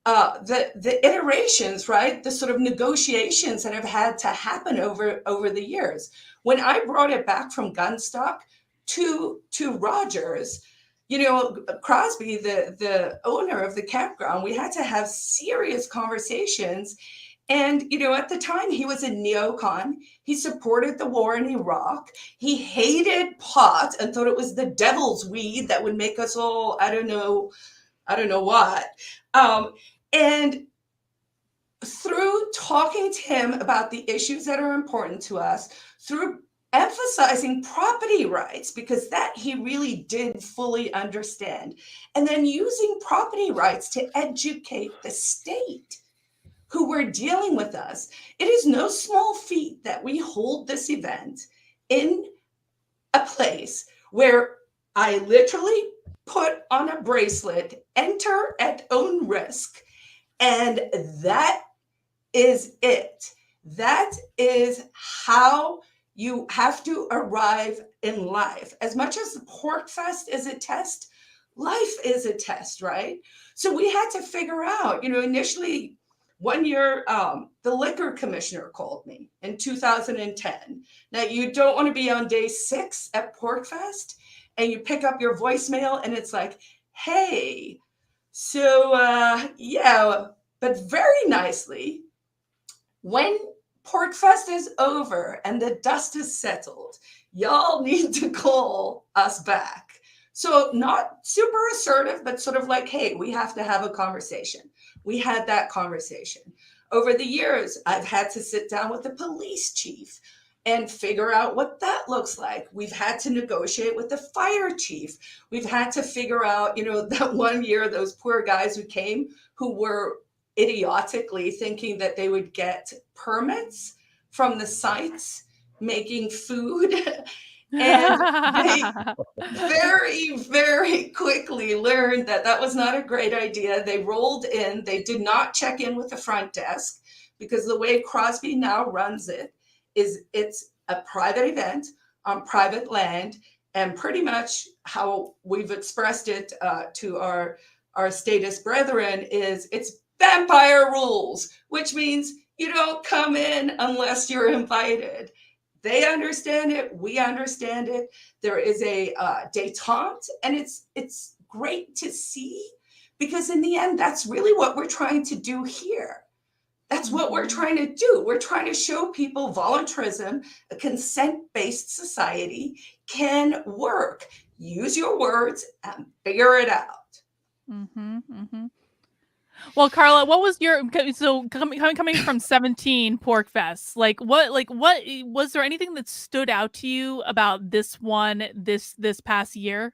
the iterations, right? The sort of negotiations that have had to happen over the years. When I brought it back from Gunstock to Rogers, you know, Crosby, the owner of the campground, we had to have serious conversations. And, you know, at the time, he was a neocon. He supported the war in Iraq. He hated pot and thought it was the devil's weed that would make us all, I don't know what. And through talking to him about the issues that are important to us, through emphasizing property rights, because that he really did fully understand, and then using property rights to educate the state who were dealing with us. It is no small feat that we hold this event in a place where I literally put on a bracelet, enter at own risk, and that is it. That is how you have to arrive in life. As much as the PORCFEST is a test, life is a test, right? So we had to figure out, initially one year, the liquor commissioner called me in 2010. Now, you don't want to be on day 6 at PORCFEST and you pick up your voicemail and it's like, hey, so yeah, but very nicely, when PORCFEST is over and the dust is settled, y'all need to call us back. So not super assertive, but sort of like, hey, we have to have a conversation. We had that conversation. Over the years, I've had to sit down with the police chief and figure out what that looks like. We've had to negotiate with the fire chief. We've had to figure out, that one year, those poor guys who came who were idiotically thinking that they would get permits from the sites making food. And they very, very quickly learned that that was not a great idea. They rolled in. They did not check in with the front desk because the way Crosby now runs it is it's a private event on private land. And pretty much how we've expressed it to our statist brethren is it's vampire rules, which means you don't come in unless you're invited. They understand it. We understand it. There is a détente, and it's great to see because in the end, that's really what we're trying to do here. That's what we're trying to do. We're trying to show people voluntarism, a consent-based society can work. Use your words and figure it out. Well, Carla, what was your coming from 17 PORCFests? What was there anything that stood out to you about this one this past year?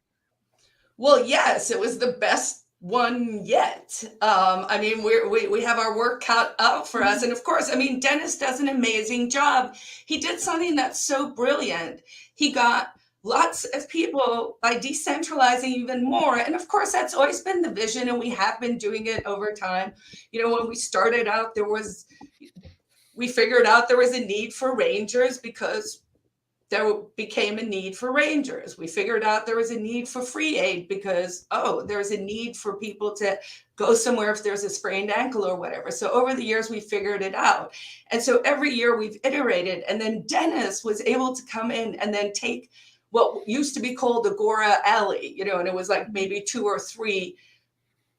Well, yes, it was the best one yet. I mean, we have our work cut out for us, and of course, I mean, Dennis does an amazing job. He did something that's so brilliant. He got lots of people by decentralizing even more. And of course, that's always been the vision, and we have been doing it over time. When we started out, we figured out there was a need for rangers because there became a need for rangers. We figured out there was a need for free aid because, there's a need for people to go somewhere if there's a sprained ankle or whatever. So over the years, we figured it out. And so every year we've iterated. And then Dennis was able to come in and then take what used to be called Agora Alley, and it was like maybe 2 or 3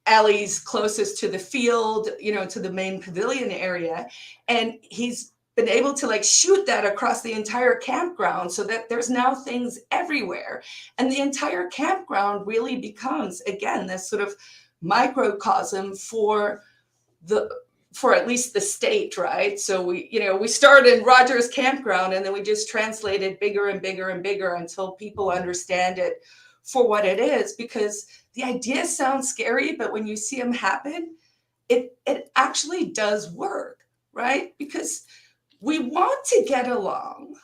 alleys closest to the field, to the main pavilion area. And he's been able to shoot that across the entire campground so that there's now things everywhere. And the entire campground really becomes, again, this sort of microcosm for at least the state, right? So we started in Rogers Campground and then we just translated bigger and bigger and bigger until people understand it for what it is, because the ideas sound scary, but when you see them happen, it actually does work, right? Because we want to get along.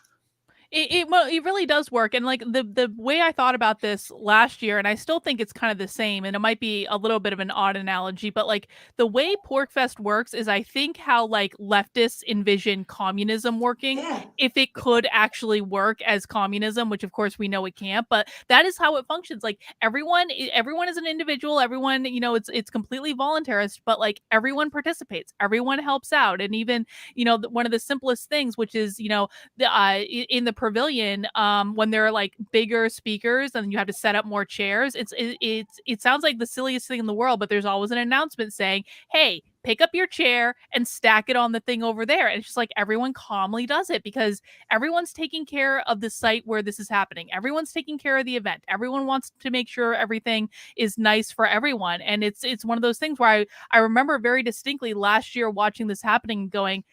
It really does work. And the way I thought about this last year, and I still think it's kind of the same, and it might be a little bit of an odd analogy, but the way PORCFEST works is I think how leftists envision communism working, if it could actually work as communism, which of course we know it can't, but that is how it functions. Everyone is an individual, everyone, it's completely voluntarist, but everyone participates, everyone helps out. And even, one of the simplest things, which is, in the pavilion, when there are bigger speakers and you have to set up more chairs, it sounds like the silliest thing in the world, but there's always an announcement saying, hey, pick up your chair and stack it on the thing over there. And it's just everyone calmly does it because everyone's taking care of the site where this is happening. Everyone's taking care of the event. Everyone wants to make sure everything is nice for everyone. And it's one of those things where I remember very distinctly last year watching this happening and going,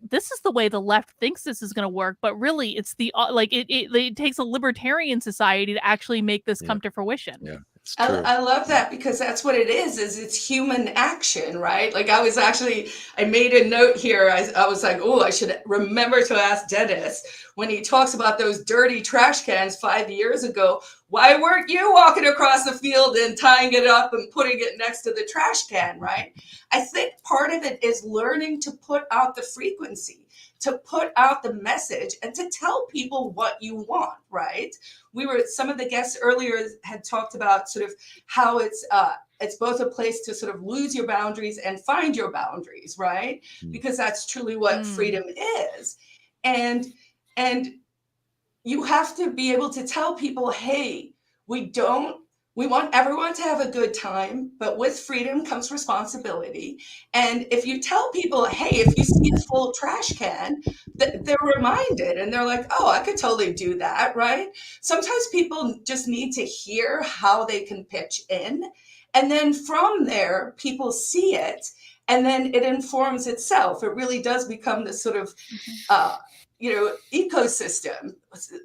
this is the way the left thinks this is going to work, but really it's it takes a libertarian society to actually make this come to fruition. Yeah, it's true. I love that because that's what it is it's human action, right? I made a note here. I was like, I should remember to ask Dennis when he talks about those dirty trash cans 5 years ago. Why weren't you walking across the field and tying it up and putting it next to the trash can, right? I think part of it is learning to put out the frequency. to put out the message and to tell people what you want, right? Some of the guests earlier had talked about sort of how it's both a place to sort of lose your boundaries and find your boundaries, right? Because that's truly what freedom is. And you have to be able to tell people, hey, we want everyone to have a good time, but with freedom comes responsibility. And if you tell people, hey, if you see a full trash can, they're reminded and they're like, oh, I could totally do that, right? Sometimes people just need to hear how they can pitch in. And then from there, people see it and then it informs itself. It really does become this sort of, ecosystem.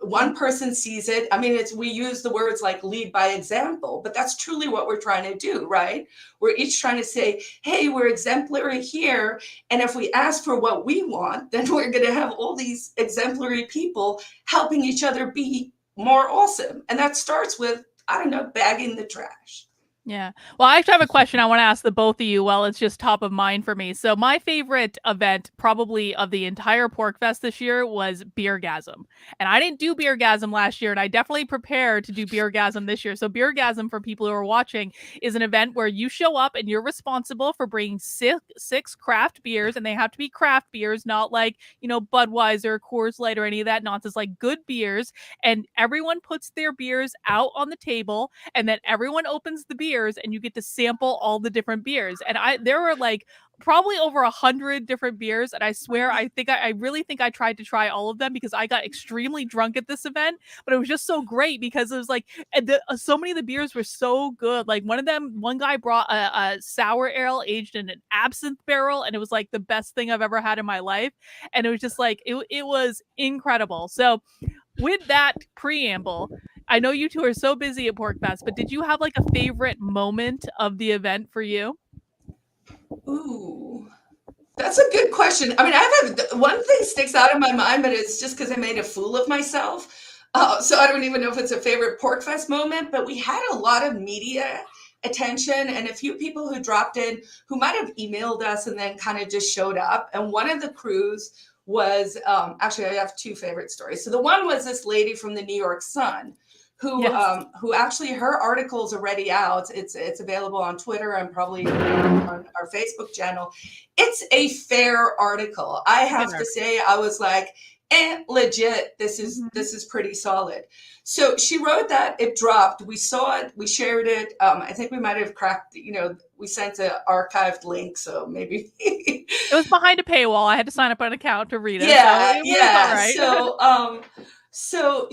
One person sees it. I mean, we use the words like lead by example, but that's truly what we're trying to do, right? We're each trying to say, hey, we're exemplary here. And if we ask for what we want, then we're going to have all these exemplary people helping each other be more awesome. And that starts with, I don't know, bagging the trash. Yeah. Well, I actually have a question I want to ask the both of you while it's just top of mind for me. So my favorite event probably of the entire PORCFEST this year was Beergasm. And I didn't do Beergasm last year, and I definitely prepared to do Beergasm this year. So Beergasm, for people who are watching, is an event where you show up and you're responsible for bringing six craft beers, and they have to be craft beers, not like, Budweiser, Coors Light, or any of that nonsense, like good beers. And everyone puts their beers out on the table, and then everyone opens the beers and you get to sample all the different beers. And there were like probably over 100 different beers. And I swear, I really think I tried to try all of them because I got extremely drunk at this event, but it was just so great because it was like, so many of the beers were so good. Like one guy brought a sour ale aged in an absinthe barrel, and it was like the best thing I've ever had in my life. And it was just like, it was incredible. So with that preamble, I know you two are so busy at PORCFEST, but did you have like a favorite moment of the event for you? Ooh, that's a good question. I mean, I have one thing sticks out in my mind, but it's just because I made a fool of myself. So I don't even know if it's a favorite PORCFEST moment, but we had a lot of media attention and a few people who dropped in who might have emailed us and then kind of just showed up. And one of the crews was, actually, I have two favorite stories. So the one was this lady from the New York Sun who actually, her article's already out. It's available on Twitter and probably on our Facebook channel. It's a fair article. I have to say, I was like, legit, this is pretty solid. So she wrote that, it dropped. We saw it, we shared it. I think we might have cracked, we sent an archived link, so maybe it was behind a paywall. I had to sign up an account to read it. Yeah, so it was all right. So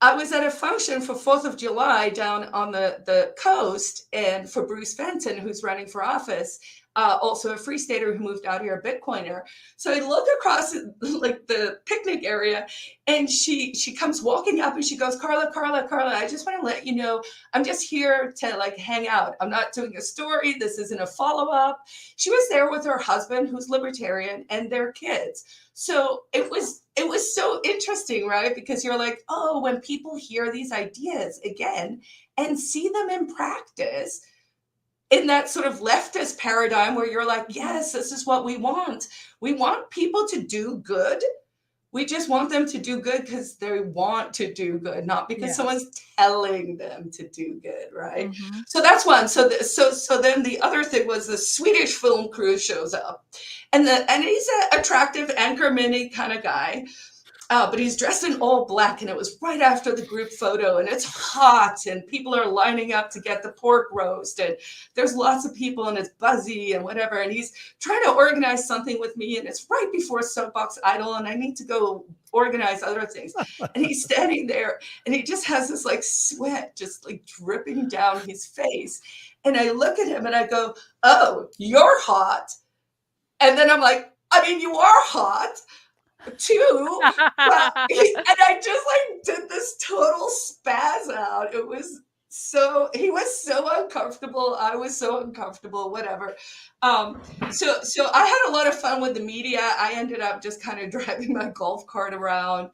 I was at a function for 4th of July down on the coast, and for Bruce Fenton, who's running for office, also a Free Stater who moved out here, a Bitcoiner. So I look across like the picnic area, and she comes walking up and she goes, Carla, I just want to let you know, I'm just here to like hang out. I'm not doing a story. This isn't a follow-up. She was there with her husband, who's libertarian, and their kids. So it was so interesting, right? Because you're like, oh, when people hear these ideas again and see them in practice, in that sort of leftist paradigm where you're like, yes, this is what we want. We want people to do good. We just want them to do good because they want to do good, not because someone's telling them to do good, right? Mm-hmm. So that's one. So then the other thing was the Swedish film crew shows up, and he's an attractive Anchor Mini kind of guy. But he's dressed in all black, and it was right after the group photo, and it's hot, and people are lining up to get the pork roast, and there's lots of people, and it's buzzy and whatever, and he's trying to organize something with me, and it's right before Soapbox Idol, and I need to go organize other things. And he's standing there, and he just has this like sweat just like dripping down his face. And I look at him and I go, oh, you're hot. And then I'm like, I mean, you are hot. Too, and I just like did this total spaz out. He was so uncomfortable. I was so uncomfortable, whatever. So I had a lot of fun with the media. I ended up just kind of driving my golf cart around,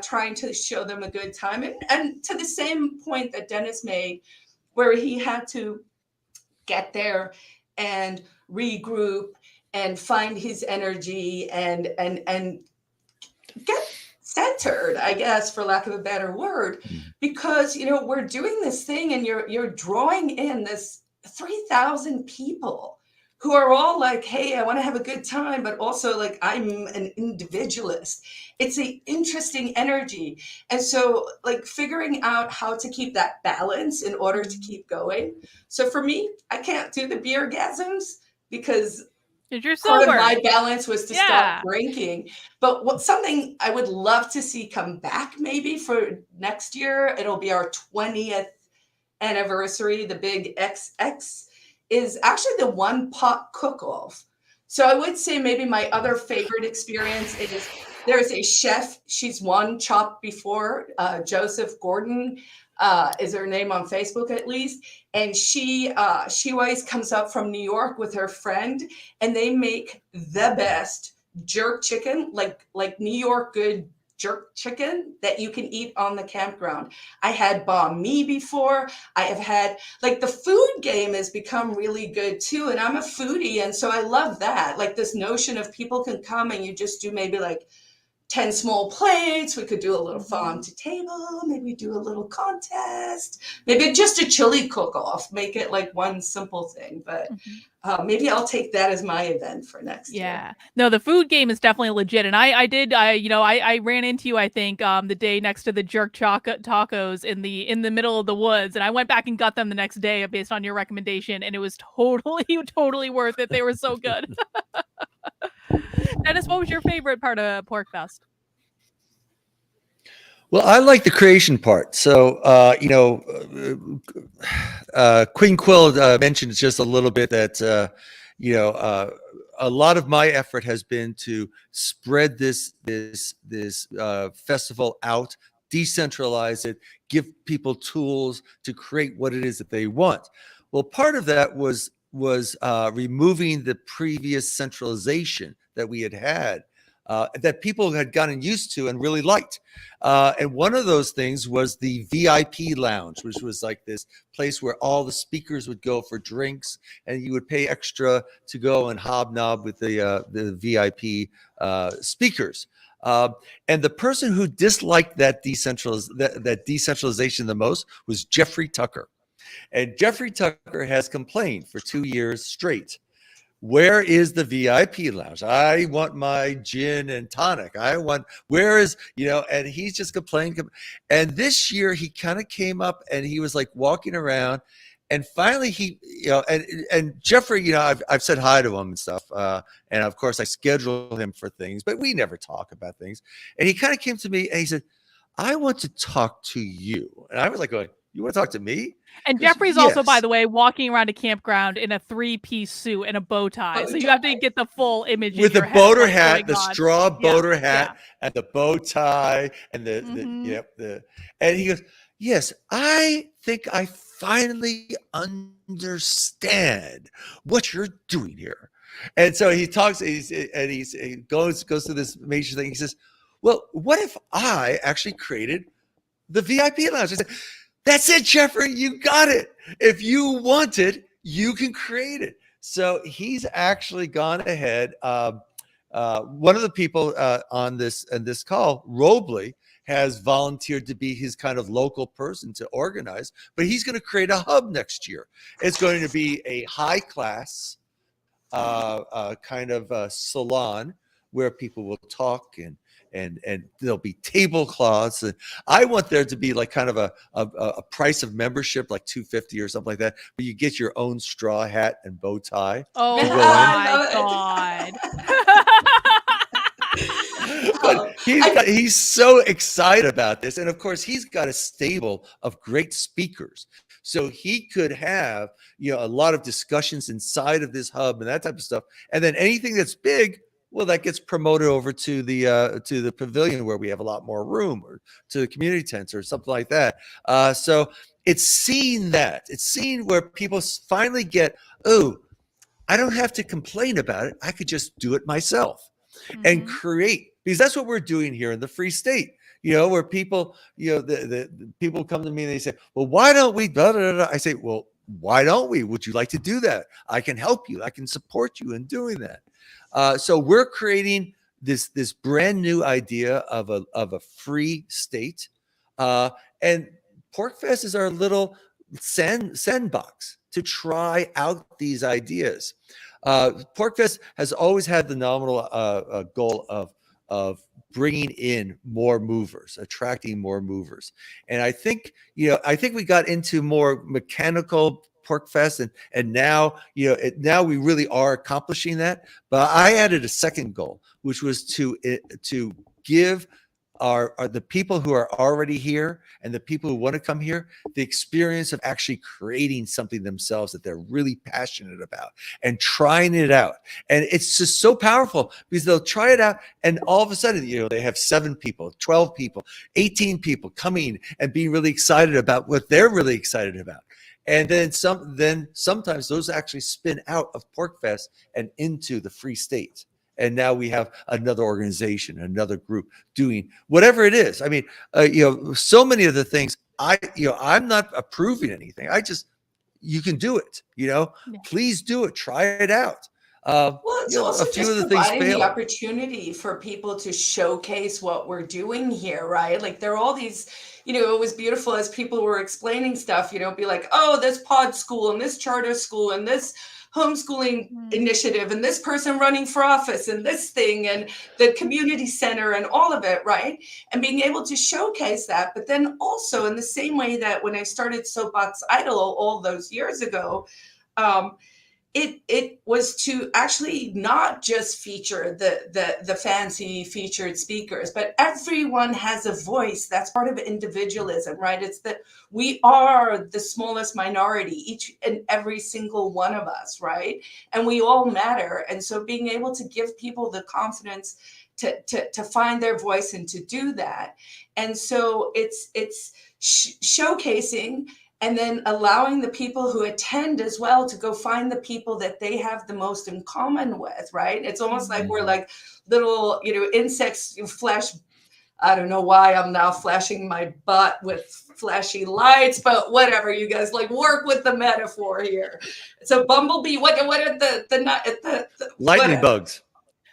trying to show them a good time. And to the same point that Dennis made, where he had to get there and regroup and find his energy and get centered, I guess, for lack of a better word, because we're doing this thing, and you're drawing in this 3,000 people who are all like, hey, I want to have a good time, but also like, I'm an individualist. It's an interesting energy. And so like figuring out how to keep that balance in order to keep going. So for me, I can't do the beer gasms because you're part sober. of my balance was to stop drinking. But something I would love to see come back maybe for next year, it'll be our 20th anniversary, the big XX, is actually the one pot cook-off. So I would say maybe my other favorite experience is there's a chef, she's won Chopped before, Joseph Gordon is her name on Facebook at least. And she always comes up from New York with her friend, and they make the best jerk chicken, like New York good jerk chicken that you can eat on the campground. I had banh mi before. I have had, like, the food game has become really good too. And I'm a foodie. And so I love that. Like this notion of people can come and you just do maybe like 10 small plates. We could do a little farm to table, maybe do a little contest, maybe just a chili cook-off, make it like one simple thing. But maybe I'll take that as my event for next year. No, the food game is definitely legit. And I ran into you, I think, the day next to the jerk tacos in the middle of the woods. And I went back and got them the next day based on your recommendation. And it was totally worth it. They were so good. Dennis, what was your favorite part of PORCFEST? Well, I like the creation part. So, Queen Quill mentioned just a little bit that, a lot of my effort has been to spread this festival out, decentralize it, give people tools to create what it is that they want. Well, part of that was removing the previous centralization that we had that people had gotten used to and really liked. And one of those things was the VIP lounge, which was like this place where all the speakers would go for drinks, and you would pay extra to go and hobnob with the VIP speakers. And the person who disliked that decentralization the most was Jeffrey Tucker. And Jeffrey Tucker has complained for 2 years straight. Where is the VIP lounge? I want my gin and tonic. Where is, and he's just complaining. And this year he kind of came up and he was like walking around, and finally he, and Jeffrey, I've said hi to him and stuff. And of course I schedule him for things, but we never talk about things. And he kind of came to me and he said, I want to talk to you. And I was like going, you want to talk to me? And Jeffrey's also, by the way, walking around a campground in a 3-piece suit and a bow tie. So you have to get the full image with in the your boater head, hat, the straw boater hat, and the bow tie, and and he goes, yes, I think I finally understand what you're doing here. And so he talks, he goes through this major thing. He says, well, what if I actually created the VIP lounge? I said, that's it, Jeffrey. You got it. If you want it, you can create it. So he's actually gone ahead. One of the people on this call, Robley, has volunteered to be his kind of local person to organize. But he's going to create a hub next year. It's going to be a high class kind of salon where people will talk and there'll be tablecloths. And I want there to be like kind of a price of membership, like $250 or something like that, where you get your own straw hat and bow tie. Oh my God. But he's so excited about this. And of course, he's got a stable of great speakers. So he could have, a lot of discussions inside of this hub and that type of stuff. And then anything that's big, well, that gets promoted over to the pavilion where we have a lot more room, or to the community tents or something like that. So it's seeing where people finally get, oh, I don't have to complain about it. I could just do it myself and create, because that's what we're doing here in the Free State. Where people, the people come to me and they say, well, why don't we? Blah, blah, blah. I say, well, why don't we? Would you like to do that? I can help you. I can support you in doing that. So we're creating this brand new idea of a free state, and PORCFEST is our little sandbox to try out these ideas. PORCFEST has always had the nominal goal of bringing in more movers, attracting more movers. And I think we got into more mechanical PORCFEST, and now, now we really are accomplishing that. But I added a second goal, which was to give the people who are already here and the people who want to come here the experience of actually creating something themselves that they're really passionate about and trying it out. And it's just so powerful because they'll try it out, and all of a sudden, they have 7 people, 12 people, 18 people coming and being really excited about what they're really excited about. And then sometimes those actually spin out of PORCFEST and into the free state. And now we have another organization, another group doing whatever it is. I mean, so many of the things I'm not approving anything. You can do it, please do it. Try it out. Well, it's also a few just of the things providing fail. the opportunity for people to showcase what we're doing here, right? Like there are all these, it was beautiful as people were explaining stuff, be like, oh, this pod school and this charter school and this homeschooling initiative and this person running for office and this thing and the community center and all of it, right? And being able to showcase that. But then also in the same way that when I started Soapbox Idol all those years ago, it was to actually not just feature the fancy featured speakers, but everyone has a voice. That's part of individualism, right? It's that we are the smallest minority, each and every single one of us, right? And we all matter. And so being able to give people the confidence to find their voice and to do that. And so it's showcasing, and then allowing the people who attend as well to go find the people that they have the most in common with, right? It's almost like we're like little, insects flash. I don't know why I'm now flashing my butt with flashy lights, but whatever, you guys work with the metaphor here. It's a bumblebee. What are the lightning bugs?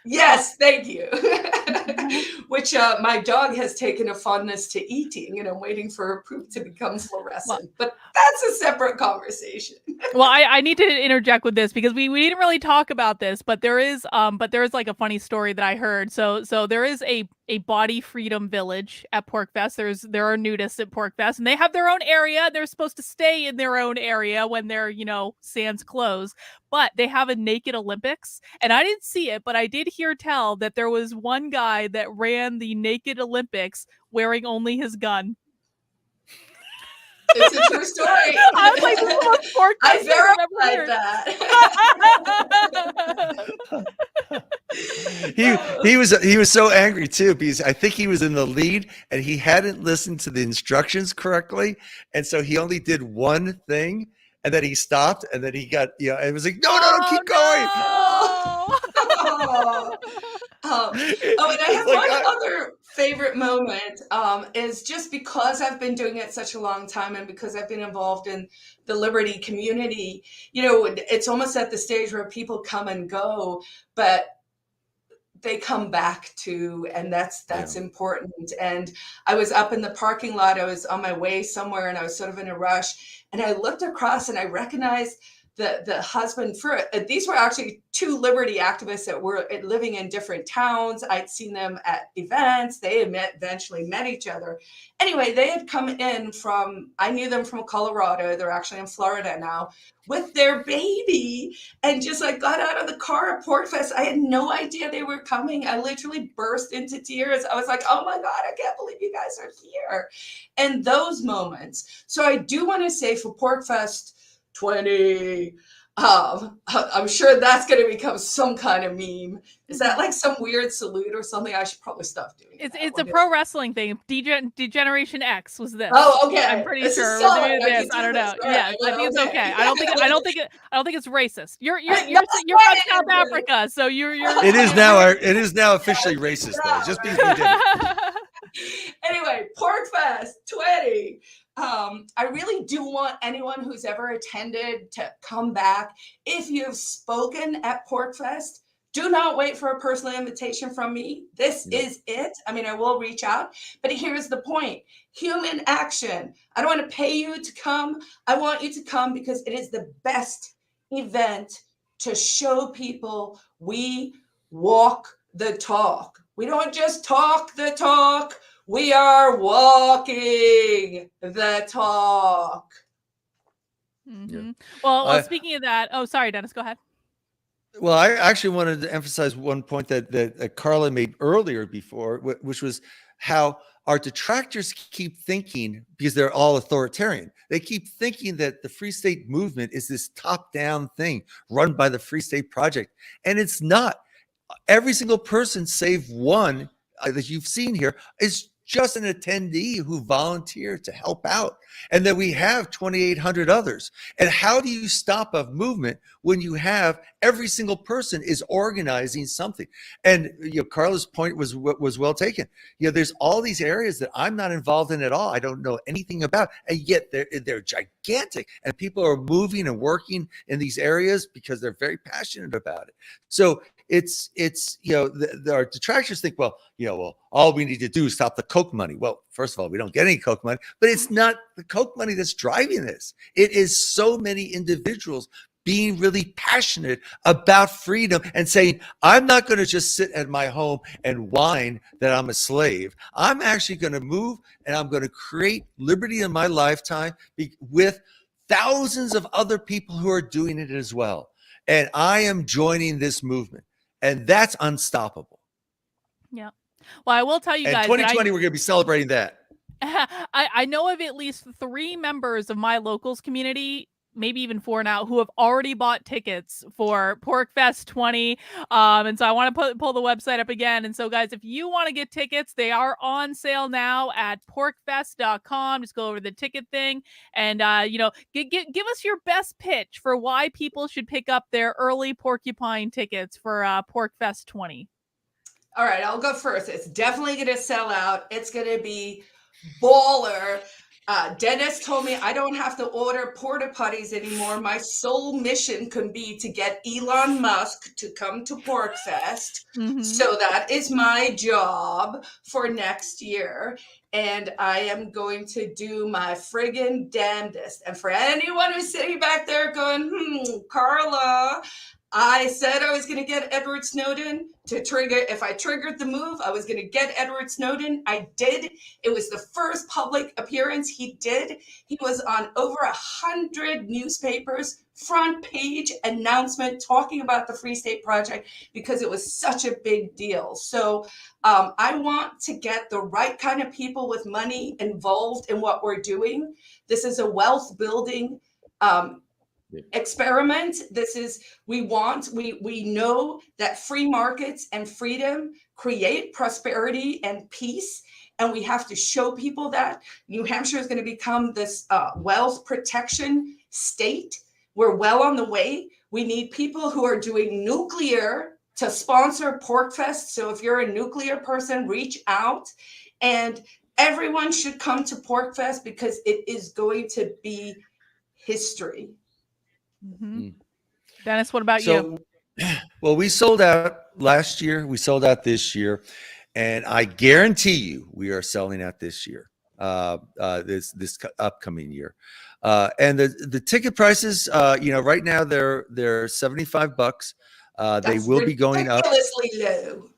Yes, thank you. Which my dog has taken a fondness to eating, and I'm waiting for her poop to become fluorescent. But that's a separate conversation. Well, I need to interject with this because we didn't really talk about this, but there is like a funny story that I heard. So there is a body freedom village at PORCFEST. There are nudists at PORCFEST, and they have their own area. They're supposed to stay in their own area when their sands close. But they have a naked Olympics, and I didn't see it, but I did hear tell that there was one guy that ran the naked Olympics wearing only his gun. It's a true story. I was like, this is the most PORCFEST I verified that. He was so angry too because I think he was in the lead and he hadn't listened to the instructions correctly, and so he only did one thing, and then he stopped, and then he got it was like no, keep going. And I have one other favorite moment is just because I've been doing it such a long time and because I've been involved in the Liberty community, it's almost at the stage where people come and go, but they come back to, and that's important. And I was up in the parking lot, I was on my way somewhere, and I was sort of in a rush, and I looked across and I recognized the husband. These were actually 2 Liberty activists that were living in different towns. I'd seen them at events. They had eventually met each other. Anyway, they had come in I knew them from Colorado. They're actually in Florida now with their baby, and just got out of the car at PORCFEST. I had no idea they were coming. I literally burst into tears. I was like, oh my God, I can't believe you guys are here. And those moments. So I do want to say for PORCFEST 20, I'm sure that's going to become some kind of meme. Is that like some weird salute or something? I should probably stop doing it. It's a pro wrestling thing. Degeneration X was this. Oh, okay. I'm pretty This is sure. solid. I don't know. Yeah, I think it's okay. I don't think it's racist. You're from South Africa, so you're. It is now officially racist though. Just because we did it. Anyway, PORCFEST 20. I really do want anyone who's ever attended to come back. If you've spoken at PORCFEST, Do not wait for a personal invitation from me. This is it. I mean, I will reach out, but here's the point. Human action. I don't want to pay you to come. I want you to come because it is the best event to show people we walk the talk. We don't just talk the talk. We are walking the talk. Well, speaking of that, oh, sorry, Dennis, go ahead. Well, I actually wanted to emphasize one point that Carla made earlier before, which was how our detractors keep thinking, because they're all authoritarian, they keep thinking that the Free State movement is this top-down thing run by the Free State Project, and it's not. Every single person, save one that you've seen here, is just an attendee who volunteered to help out. And then we have 2,800 others. And how do you stop a movement when you have every single person is organizing something? And Carla's point was well taken. There's all these areas that I'm not involved in at all. I don't know anything about, and yet they're gigantic. And people are moving and working in these areas because they're very passionate about it. So it's our detractors think, well, all we need to do is stop the Coke money. Well, first of all, we don't get any Coke money, but it's not the Coke money that's driving this. It is so many individuals being really passionate about freedom and saying, I'm not going to just sit at my home and whine that I'm a slave. I'm actually going to move, and I'm going to create liberty in my lifetime with thousands of other people who are doing it as well. And I am joining this movement, and that's unstoppable. Yeah. Well, I will tell you guys, 2020, we're going to be celebrating that. I know of at least 3 members of my locals community, maybe even 4 now, who have already bought tickets for PORCFEST 20. And so I want to pull the website up again. And so, guys, if you want to get tickets, they are on sale now at PORCFEST.com. Just go over the ticket thing and, give us your best pitch for why people should pick up their early porcupine tickets for PORCFEST 20. All right, I'll go first. It's definitely going to sell out. It's going to be baller. Dennis told me I don't have to order porta potties anymore. My sole mission can be to get Elon Musk to come to PORCFEST. So that is my job for next year. And I am going to do my friggin' damnedest. And for anyone who's sitting back there going, Carla, I said I was going to get Edward Snowden to trigger. If I triggered the move, I was going to get Edward Snowden. I did. It was the first public appearance he did. He was on over 100 newspapers, front page announcement talking about the Free State Project because it was such a big deal. So I want to get the right kind of people with money involved in what we're doing. This is a wealth building experiment. This is, we know that free markets and freedom create prosperity and peace, and we have to show people that. New Hampshire is going to become this wealth protection state. We're well on the way. We need people who are doing nuclear to sponsor PORCFEST. So if you're a nuclear person, reach out. And everyone should come to PORCFEST because it is going to be history. Dennis, what about you? Well, we sold out last year. We sold out this year. And I guarantee you we are selling out this year, this upcoming year. And the ticket prices, right now they're $75. They will be going up. Ridiculously low.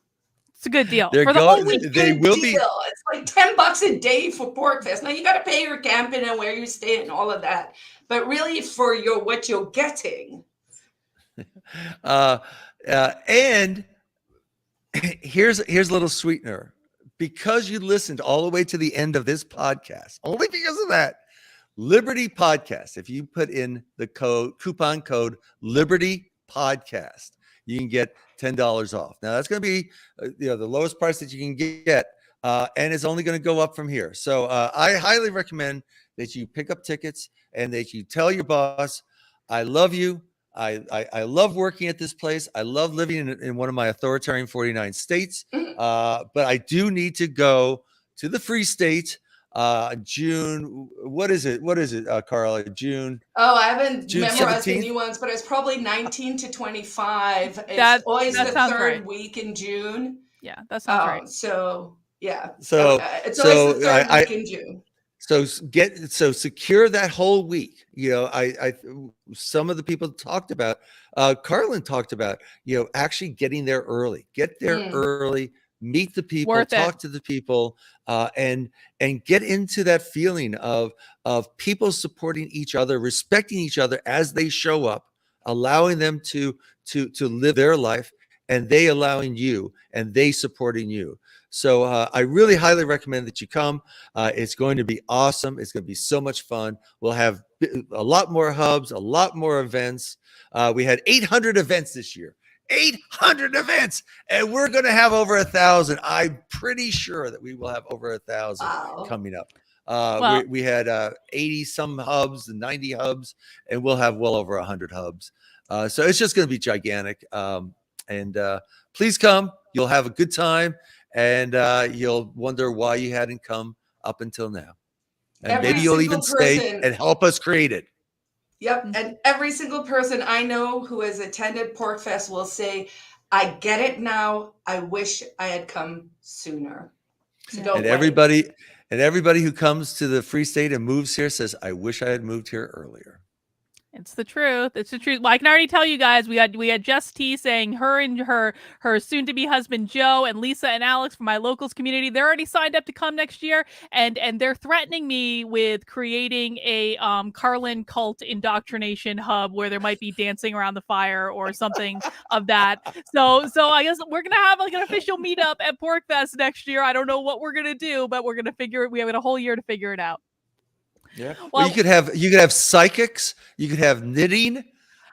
It's a good deal. For the whole week. They will be. It's like $10 a day for PORCFEST. Now you got to pay your camping and where you stay and all of that, but really for what you're getting. And here's a little sweetener. Because you listened all the way to the end of this podcast, only because of that, Liberty Podcast. If you put in the coupon code Liberty Podcast, you can get $10 off. Now that's going to be the lowest price that you can get, and it's only going to go up from here. So I highly recommend that you pick up tickets and that you tell your boss, I love you. I love working at this place. I love living in one of my authoritarian 49 states, but I do need to go to the Free State June. What is it? Carla? June. Oh, I haven't June memorized the 17th? new ones, but it's probably 19 to 25. It's That always the sounds third right. week in June. Yeah, that sounds right. So yeah, So it's always the third I week in June. So secure that whole week. I some of the people talked about, Carlin talked about, actually getting there early. Get there early, meet the people, Worth it. talk to the people, and get into that feeling of people supporting each other, respecting each other as they show up, allowing them to live their life, and they allowing you, and they supporting you. So I really highly recommend that you come. It's going to be awesome. It's going to be so much fun. We'll have a lot more hubs, a lot more events. We had 800 events this year. 800 events, and we're going to have over 1,000. I'm pretty sure that we will have over 1,000 coming up. We had 80 some hubs and 90 hubs, and we'll have well over 100 hubs. So it's just going to be gigantic. And please come. You'll have a good time, and you'll wonder why you hadn't come up until now. And maybe you'll even stay and help us create it. Yep. And every single person I know who has attended PORCFEST will say, I get it now. I wish I had come sooner. So don't And wait. everybody who comes to the Free State and moves here says, I wish I had moved here earlier. It's the truth. It's the truth. Well, I can already tell you guys, we had Jess T saying her and her soon-to-be husband Joe and Lisa and Alex from my locals community, they're already signed up to come next year, and they're threatening me with creating a Carlin cult indoctrination hub where there might be dancing around the fire or something of that. So I guess we're gonna have like an official meetup at PORCFEST next year. I don't know what we're gonna do, but we're gonna we have a whole year to figure it out. Yeah. Well, you could have psychics. You could have knitting.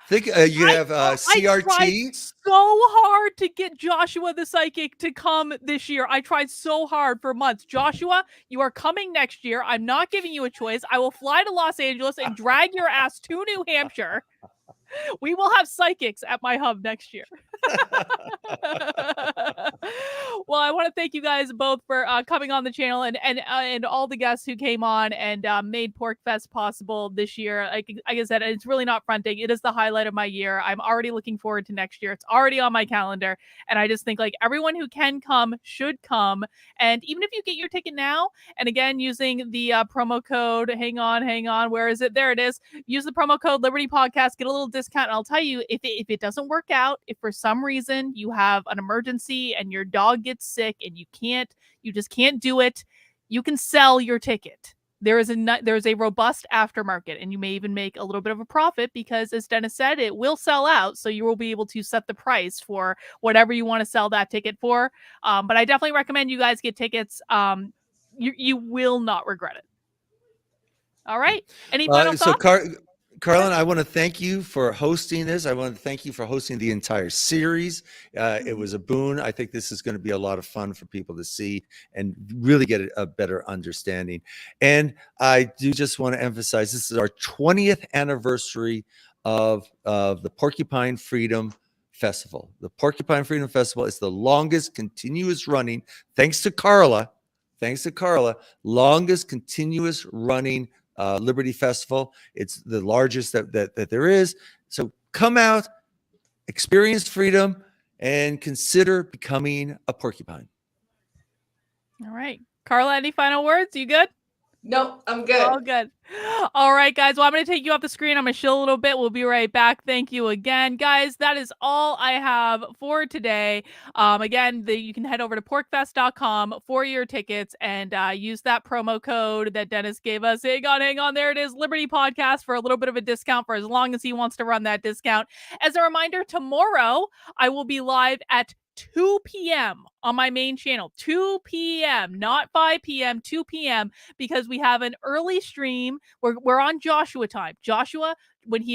You could have CRT. I tried so hard to get Joshua the psychic to come this year. I tried so hard for months. Joshua, you are coming next year. I'm not giving you a choice. I will fly to Los Angeles and drag your ass to New Hampshire. We will have psychics at my hub next year. Well, I want to thank you guys both for coming on the channel and all the guests who came on and made PORCFEST possible this year. Like I said, it's really not fronting. It is the highlight of my year. I'm already looking forward to next year. It's already on my calendar. And I just think like everyone who can come should come. And even if you get your ticket now, and again, using the promo code, hang on, where is it? There it is. Use the promo code Liberty Podcast, get a little discount. And I'll tell you, if it doesn't work out, if for some reason you have an emergency and your dog gets sick and you just can't do it, you can sell your ticket. There is a robust aftermarket, and you may even make a little bit of a profit because, as Dennis said, it will sell out. So you will be able to set the price for whatever you want to sell that ticket for. But I definitely recommend you guys get tickets. You will not regret it. All right. Any final thoughts? Carlin, I want to thank you for hosting this. I want to thank you for hosting the entire series. It was a boon. I think this is going to be a lot of fun for people to see and really get a better understanding. And I do just want to emphasize, this is our 20th anniversary of the Porcupine Freedom Festival. The Porcupine Freedom Festival is the longest continuous running, thanks to Carla, longest continuous running Liberty Festival. It's the largest that there is. So come out, experience freedom, and consider becoming a porcupine. All right. Carla, any final words? You good? Nope, I'm good. All good. All right, guys. Well, I'm going to take you off the screen. I'm going to chill a little bit. We'll be right back. Thank you again, guys. That is all I have for today. Again, you can head over to porcfest.com for your tickets and use that promo code that Dennis gave us. Hang on. There it is, Liberty Podcast, for a little bit of a discount for as long as he wants to run that discount. As a reminder, tomorrow I will be live at 2 p.m. on my main channel. 2 p.m., not 5 p.m., 2 p.m., because we have an early stream. We're on Joshua time. Joshua,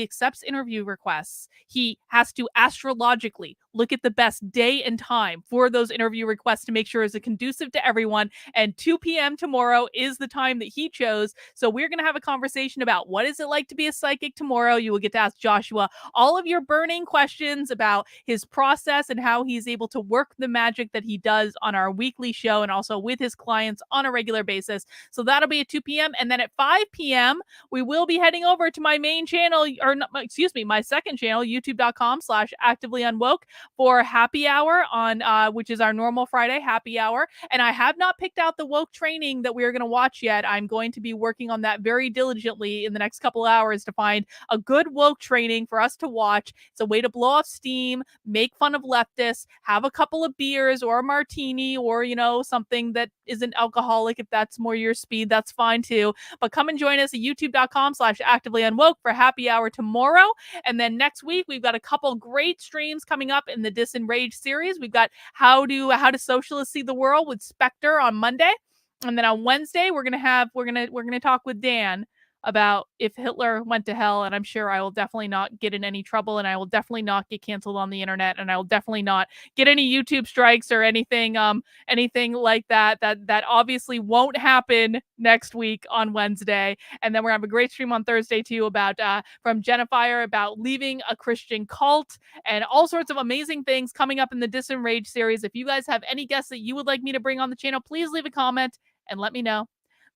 accepts interview requests, he has to astrologically look at the best day and time for those interview requests to make sure it's conducive to everyone. And 2 p.m. tomorrow is the time that he chose. So we're going to have a conversation about what is it like to be a psychic tomorrow. You will get to ask Joshua all of your burning questions about his process and how he's able to work the magic that he does on our weekly show and also with his clients on a regular basis. So that'll be at 2 p.m. And then at 5 p.m., we will be heading over to my main channel, or not, excuse me, my second channel, youtube.com/activelyunwoke, for happy hour on which is our normal Friday happy hour. And I have not picked out the woke training that we're going to watch yet. I'm going to be working on that very diligently in the next couple hours to find a good woke training for us to watch. It's a way to blow off steam, make fun of leftists, have a couple of beers or a martini, or, you know, something that isn't alcoholic. If that's more your speed, that's fine too. But come and join us at youtube.com/activelyunwoke for happy hour tomorrow. And then next week, we've got a couple great streams coming up in the Disenraged series. We've got how do socialists see the world with Spectre on Monday. And then on Wednesday, we're gonna talk with Dan about if Hitler went to hell, and I'm sure I will definitely not get in any trouble, and I will definitely not get canceled on the internet, and I will definitely not get any YouTube strikes or anything like that. That obviously won't happen next week on Wednesday. And then we're gonna have a great stream on Thursday too about from Jennifer about leaving a Christian cult and all sorts of amazing things coming up in the Disenraged series. If you guys have any guests that you would like me to bring on the channel, please leave a comment and let me know.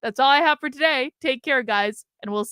That's all I have for today. Take care, guys, and we'll see